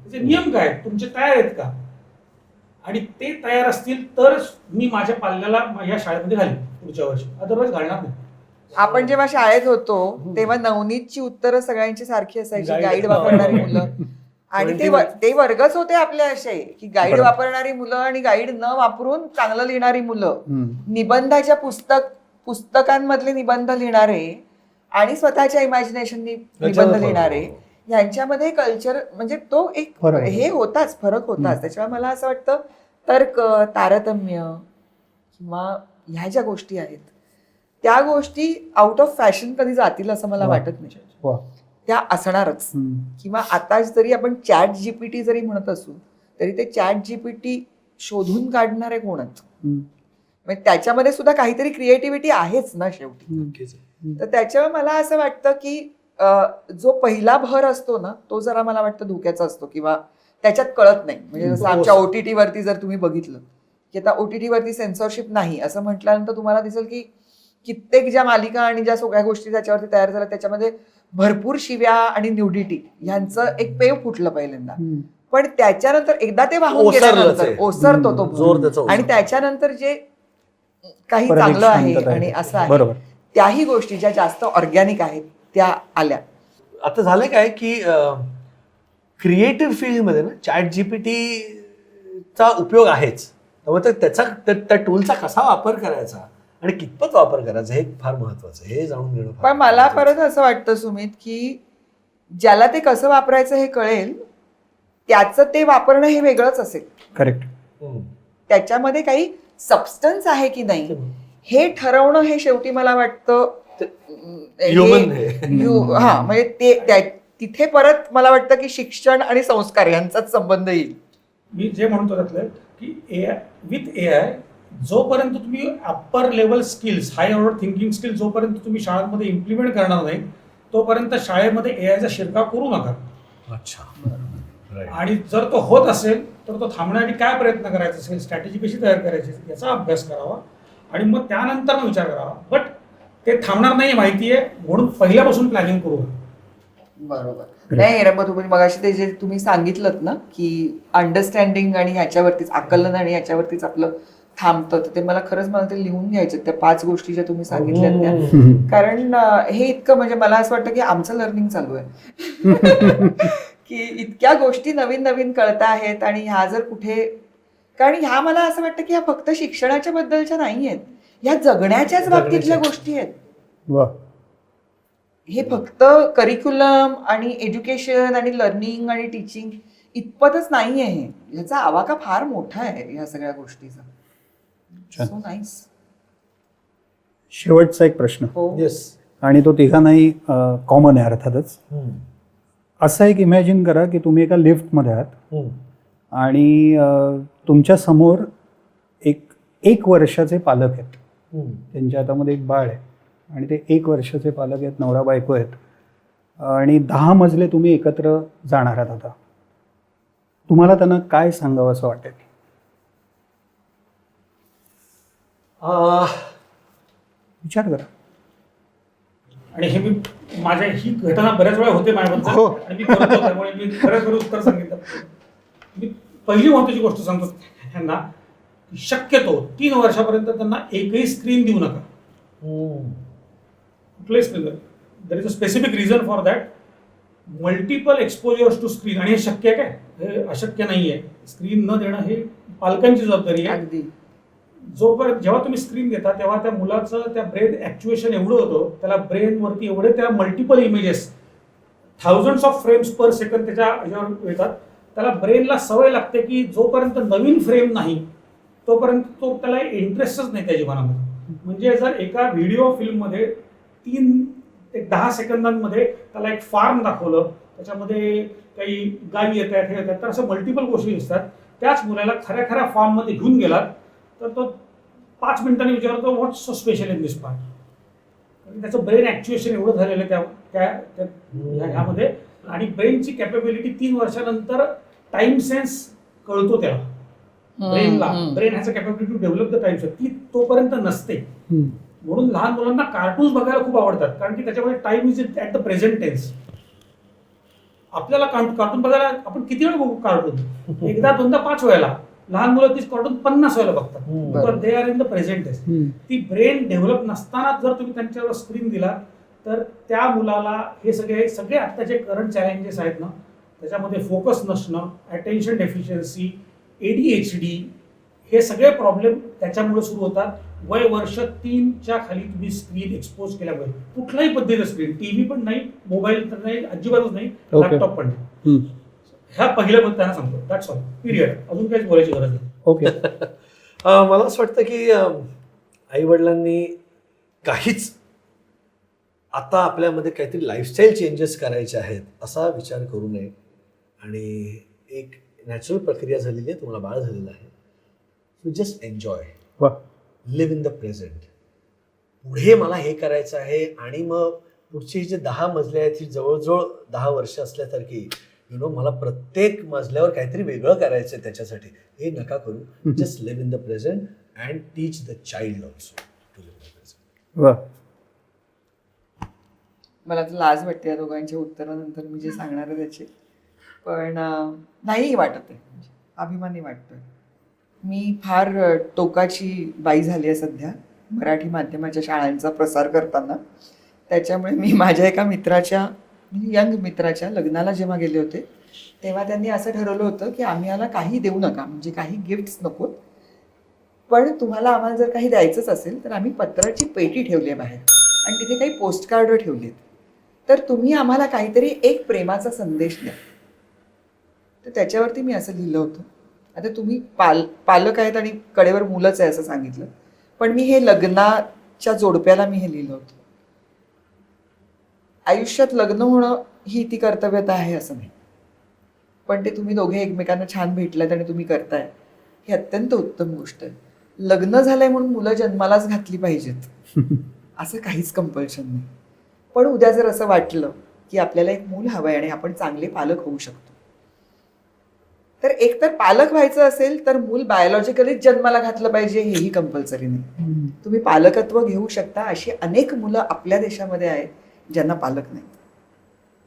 त्याचे नियम काय आहेत, तुमचे तयार आहेत का. आणि ते तयार असतील तर मी माझ्या पाल्याला या शाळेमध्ये घालीन पुढच्या वर्षी, अदरवाईज घालणार नाही. आपण जेव्हा शाळेत होतो तेव्हा नवनीतची उत्तरं सगळ्यांची सारखी असायची, गाईड वापरणारी मुलं. आणि ते वर्गच होते आपले असे की गाईड वापरणारी मुलं आणि गाईड न वापरून चांगलं लिहिणारी मुलं, निबंधाच्या पुस्तकांमधले निबंध लिहिणारे आणि स्वतःच्या इमॅजिनेशननी निबंध लिहिणारे, यांच्यामध्ये कल्चर म्हणजे तो एक हे होताच, फरक होताच. त्याच्यामुळे मला असं वाटतं तर्क, तारतम्य किंवा ह्या ज्या गोष्टी आहेत त्या गोष्टी आउट ऑफ फॅशन कधी जातील असं मला वाटत नाही. त्या असणारच. किंवा आता जरी आपण ChatGPT जरी म्हणत असू तरी ते ChatGPT शोधून काढणारे कोणच, म्हणजे त्याच्यामध्ये सुद्धा काहीतरी क्रिएटिव्हिटी आहेच ना शेवटी. तर त्याच्यावर मला असं वाटतं की जो पहिला भर असतो ना तो जरा मला वाटतं धोक्याचा असतो किंवा त्याच्यात कळत नाही. म्हणजे जसं आमच्या OTT वरती जर तुम्ही बघितलं की आता OTT वरती सेन्सॉरशिप नाही असं म्हटल्यानंतर तुम्हाला दिसेल की कित्येक ज्या मालिका आणि ज्या सगळ्या गोष्टी त्याच्यावरती तयार झाल्या त्याच्यामध्ये भरपूर शिव्या आणि न्यूडिटी यांचं एक पेव फुटलं पहिल्यांदा. पण त्याच्यानंतर एकदा ते वाहून गेल्यानंतर ओसरतो तो जोर आणि त्याच्यानंतर जे काही चांगलं आहे आणि असं आहे त्याही गोष्टी ज्या जास्त ऑर्गॅनिक आहेत त्या आल्या. आता झालंय काय की क्रिएटिव्ह फील्डमध्ये ना ChatGPTचा उपयोग आहेच. त्यामुळे त्या टूलचा कसा वापर करायचा आणि कितपत वापर करायचा हे फार महत्वाचं आहे. हे जाणून घेणं फार पण मला महत्त्वाचं आहे. परत असं वाटतं सुमित की ज्याला ते कसं वापरायचं हे कळेल त्याचं ते वापरणं हे वेगळंच असेल. करेक्ट. त्याच्यामध्ये काही सबस्टन्स आहे की नाही हे ठरवणं हे शेवटी मला वाटतं Human आहे. हा म्हणजे तिथे परत मला वाटतं की शिक्षण आणि संस्कार यांचाच संबंध येईल. मी जे म्हणतो त्यातलं की विथ AI जोपर्यंत तुम्ही upper level skills high order thinking skills जोपर्यंत तुम्ही शाळांमध्ये इम्प्लिमेंट करणार नाही तोपर्यंत शाळेमध्ये AIचा शिरकाव करू नका. अच्छा. आणि जर तो होत असेल तर तो थांबण्यासाठी काय प्रयत्न करायचा असेल, स्ट्रॅटेजी कशी तयार करायची याचा अभ्यास करावा आणि मग त्यानंतर विचार करावा. बट ते थांबणार नाही माहिती आहे म्हणून पहिल्यापासून प्लॅनिंग करू. बरोबर. नाही रंब तुम्ही मगाशी ते जे तुम्ही सांगितलं ना की अंडरस्टँडिंग आणि ह्याच्यावरतीच आकलन आणि ह्याच्यावरतीच आपलं थांबतं, तर ते मला ते लिहून घ्यायचे त्या 5 गोष्टी ज्या तुम्ही सांगितल्यात त्या. कारण हे इतकं म्हणजे मला असं वाटतं की आमचं लर्निंग चालू आहे की इतक्या गोष्टी नवीन नवीन कळत आहेत आणि ह्या जर कुठे, कारण ह्या मला असं वाटतं की ह्या फक्त शिक्षणाच्या बद्दलच्या नाही आहेत, ह्या जगण्याच्याच बाबतीतल्या गोष्टी आहेत. वा. हे फक्त करिक्युलम आणि एज्युकेशन आणि लर्निंग आणि टीचिंग इतपतच नाही आहे. ह्याचा आवाका फार मोठा आहे ह्या सगळ्या गोष्टीचा. So nice. शेवटचा एक प्रश्न हो. येस. आणि तो तिघांनाही कॉमन आहे अर्थातच. असं एक इमॅजिन करा की तुम्ही एका लिफ्टमध्ये आहात आणि तुमच्या समोर एक वर्षाचे पालक आहेत. त्यांच्या हातामध्ये एक बाळ आहे आणि ते 1 वर्षाचे पालक आहेत, नवरा बायको आहेत आणि 10 मजले तुम्ही एकत्र जाणार आहात. आता तुम्हाला त्यांना काय सांगावं असं वाटेल? विचार करा. आणि हे मी माझ्या ही घटना बऱ्याच वेळा होते माझ्याबद्दल आणि मी करतो त्यामुळे मी बऱ्याच वेळा उत्तर सांगितलं. मी पहिली महत्वाची गोष्ट सांगतो ह्यांना, शक्यतो 3 वर्षापर्यंत त्यांना एकही स्क्रीन देऊ नका. कुठलंही screen. There is a specific reason for that. Multiple exposures to screen. आणि हे शक्य आहे काय? हे अशक्य नाही आहे. स्क्रीन न देणं हे पालकांची जबाबदारी आहे. अगदी. जोपर्यंत जेव्हा तुम्ही स्क्रीन देता तेव्हा त्या मुलाचं त्या ब्रेन ॲक्च्युएशन एवढं होतं, त्याला ब्रेनवरती एवढे त्या multiple images 1000s of frames per second त्याच्या ह्याच्यावर येतात. त्याला ब्रेनला सवय लागते की जोपर्यंत नवीन फ्रेम नाही तोपर्यंत तो त्याला इंटरेस्टच नाही त्या जीवनामध्ये. म्हणजे जर एका व्हिडिओ फिल्ममध्ये 10 सेकंदांमध्ये त्याला एक फार्म दाखवलं, त्याच्यामध्ये काही गायी येत आहेत, हे येतात, तर असं मल्टिपल गोष्टी दिसतात. त्याच मुलाला खऱ्या फॉर्ममध्ये घेऊन गेलात तर तो 5 मिनिटांनी विचारतो what's so special in this part. त्याचं ब्रेन ॲक्च्युएशन एवढं झालेलं आहे ह्यामध्ये. आणि ब्रेनची कॅपेबिलिटी 3 वर्षानंतर टाइम सेन्स कळतो त्याला ब्रेनला. Brain has a capability to develop the time sense. ती तोपर्यंत नसते. म्हणून लहान मुलांना कार्टून्स बघायला खूप आवडतात कारण की त्याच्यामध्ये time is at the present tense. आपल्याला कार्टून बघायला आपण किती वेळ बघू कार्टून? 1दा 2दा 5 वेळेला. लहान मुलं तीच कार्टून 50 वेळेला बघतात. They are in the present tense. ती ब्रेन डेव्हलप नसताना जर तुम्ही त्यांच्यावर स्क्रीन दिला तर त्या मुलाला हे सगळे आत्ताचे करंट चॅलेंजेस आहेत ना, त्याच्यामध्ये फोकस नसणं, अटेन्शन डेफिशियन्सी, ADHD, हे सगळे प्रॉब्लेम त्याच्यामुळे सुरू होतात. वय वर्ष 3च्या खाली तुम्ही स्क्रीन एक्सपोज केल्यामुळे. कुठल्याही पद्धतीचं स्क्रीन, टीव्ही पण नाही, मोबाईल तर नाही, अजिबातच नाही, लॅपटॉप पण नाही. ह्या पहिल्या त्यांना सांगतो. That's all. पिरियड. अजून काहीच बोलायची गरज नाही. ओके. मला असं वाटतं की आई वडिलांनी काहीच आता आपल्यामध्ये काहीतरी लाईफस्टाईल चेंजेस करायचे आहेत असा विचार करू नये. आणि एक नॅचरल प्रक्रिया झालेली आहे, तुम्हाला बाळ झालेलं आहे. So just enjoy. वा. Live in the present. पुढे मला हे करायचं आहे आणि मग पुढचे जे 10 मजले आहेत ही जवळजवळ 10 वर्ष असल्यासारखी मला प्रत्येक मजल्यावर काहीतरी वेगळं करायचं आहे त्याच्यासाठी. हे नका करू. Just live in the present and teach the child also to live in the present. वा. मला तर लाज वाटते या दोघांच्या उत्तरानंतर मी जे सांगणार आहे त्याचे. पण नाही वाटत आहे, अभिमानी वाटतोय. मी फार टोकाची बाई झाली आहे सध्या मराठी माध्यमाच्या शाळांचा प्रसार करताना. त्याच्यामुळे मी माझ्या एका मित्राच्या यंग मित्राच्या लग्नाला जेव्हा गेले होते तेव्हा त्यांनी असं ठरवलं होतं की आम्हाला काही देऊ नका, म्हणजे काही गिफ्ट्स नकोत, पण तुम्हाला आम्हाला जर काही द्यायचंच असेल तर आम्ही पत्राची पेटी ठेवली आहे बाहेर आणि तिथे काही पोस्टकार्ड ठेवलेत, तर तुम्ही आम्हाला काहीतरी एक प्रेमाचा संदेश द्या. तर त्याच्यावरती मी असं लिहिलं होतं. आता तुम्ही पालक आहेत आणि कडेवर मुलंच आहे असं सांगितलं, पण मी हे लग्नाच्या जोडप्याला मी हे लिहिलं होतं. आयुष्यात लग्न होणं ही ती कर्तव्यता आहे असं नाही, पण ते तुम्ही दोघे एकमेकांना छान भेटलात आणि तुम्ही करताय ही अत्यंत उत्तम गोष्ट आहे. लग्न झालंय म्हणून मुलं जन्मालाच घातली पाहिजेत असं काहीच कंपल्शन नाही. पण उद्या जर असं वाटलं की आपल्याला एक मूल हवंय आणि आपण चांगले पालक होऊ शकतो, तर एकतर पालक व्हायचं असेल तर मूल बायोलॉजिकलीच जन्माला घातलं पाहिजे हेही कंपल्सरी नाही. तुम्ही पालकत्व घेऊ शकता. अशी अनेक मुलं आपल्या देशामध्ये आहेत ज्यांना पालक नाही.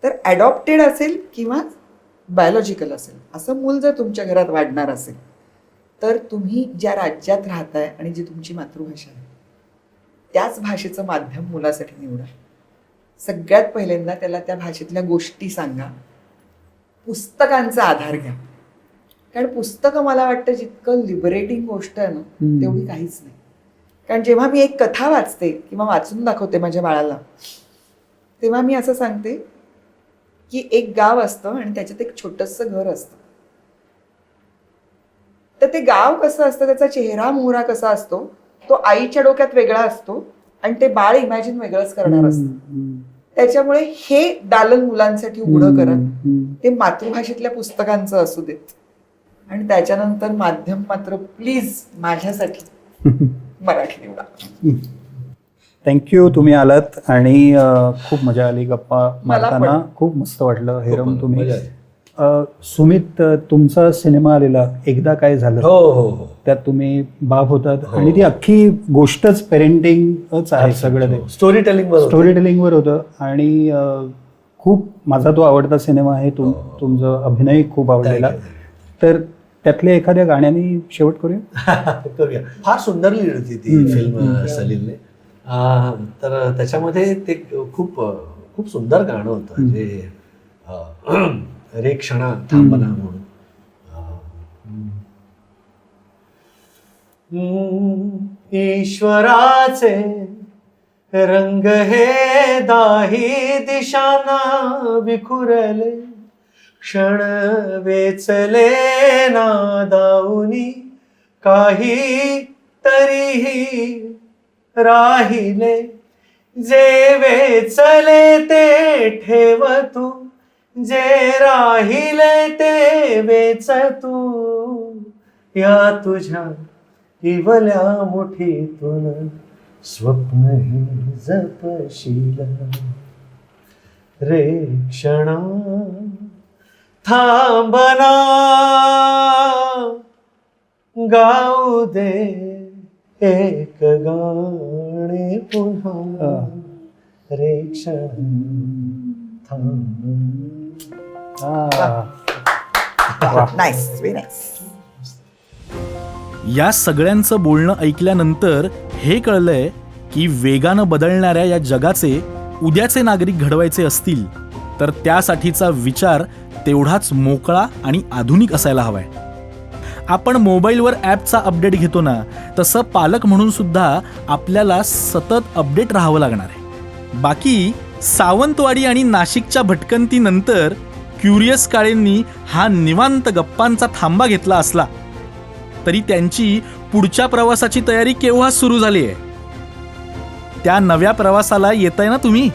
तर ॲडॉप्टेड असेल किंवा बायोलॉजिकल असेल असं मूल जर तुमच्या घरात वाढणार असेल तर तुम्ही ज्या राज्यात राहताय आणि जी तुमची मातृभाषा आहे त्याच भाषेचं माध्यम मुलासाठी निवडा. सगळ्यात पहिल्यांदा त्याला त्या भाषेतल्या गोष्टी सांगा. पुस्तकांचा आधार घ्या, कारण पुस्तकं मला वाटतं जितकं लिबरेटिंग गोष्ट आहे ना तेवढी काहीच नाही. कारण जेव्हा मी एक कथा वाचते किंवा वाचून दाखवते माझ्या बाळाला तेव्हा मी असं सांगते की एक गाव असतं आणि त्याच्यात एक छोटंसं घर असतं. तर ते गाव कसं असतं, त्याचा चेहरा मोहरा कसा असतो, तो आईच्या डोक्यात वेगळा असतो आणि ते बाळ इमॅजिन वेगळंच करणार असतं. त्याच्यामुळे हे दालन मुलांसाठी उघडं करा. ते मातृभाषेतल्या पुस्तकांचं असू देत आणि त्याच्यानंतर माध्यम मात्र प्लीज माझ्यासाठी मराठी निवडा. थँक्यू, तुम्ही आलात आणि खूप मजा आली गप्पा मला पण. मारताना. खूप मस्त वाटलं. हेरम, खूप तुम्ही मजा आली. सुमित, तुमचा सिनेमा आलेला एकदा काय झालं, हो हो हो त्यात तुम्ही बाप होतात हो. आणि ती अख्खी गोष्टच पेरेंटिंगच आहे. सगळं ते स्टोरी टेलिंगवर होतं आणि खूप माझा तो आवडता सिनेमा आहे. तुमचं अभिनय खूप आवडलेला. तर त्यातल्या एखाद्या गाण्याने शेवट करूया. करूया. फार सुंदर लिहिली होती ती फिल्म सलीलने. तर त्याच्यामध्ये ते खूप खूप सुंदर गाणं होतं जे रे क्षणा थांबना म्हणून. ईश्वराचे रंग हे दाही दिशांना विखुरले, क्षण वेचले नादाऊनी काही तरीही राहिले, जे वेचले ते ठेव तू, जे राहिले ते वेच तू, या तुझ्या इवल्या मुठीतून स्वप्नही जपशील रे क्षणा थांबना, गाऊ दे एक गाणे पुन्हा रे क्षण थांब. Nice, very nice. या सगळ्यांचं बोलणं ऐकल्यानंतर हे कळलंय की वेगानं बदलणाऱ्या या जगाचे उद्याचे नागरिक घडवायचे असतील तर त्यासाठीचा विचार तेवढाच मोकळा आणि आधुनिक असायला हवाय. आपण मोबाईलवर ॲपचा अपडेट घेतो ना, तसं पालक म्हणून सुद्धा आपल्याला सतत अपडेट राहावं लागणार आहे. बाकी सावंतवाडी आणि नाशिकच्या भटकंतीनंतर क्युरियस काळेंनी हा निवांत गप्पांचा थांबा घेतला असला तरी त्यांची पुढच्या प्रवासाची तयारी केव्हा सुरू झाली आहे. त्या नव्या प्रवासाला येताय ना तुम्ही?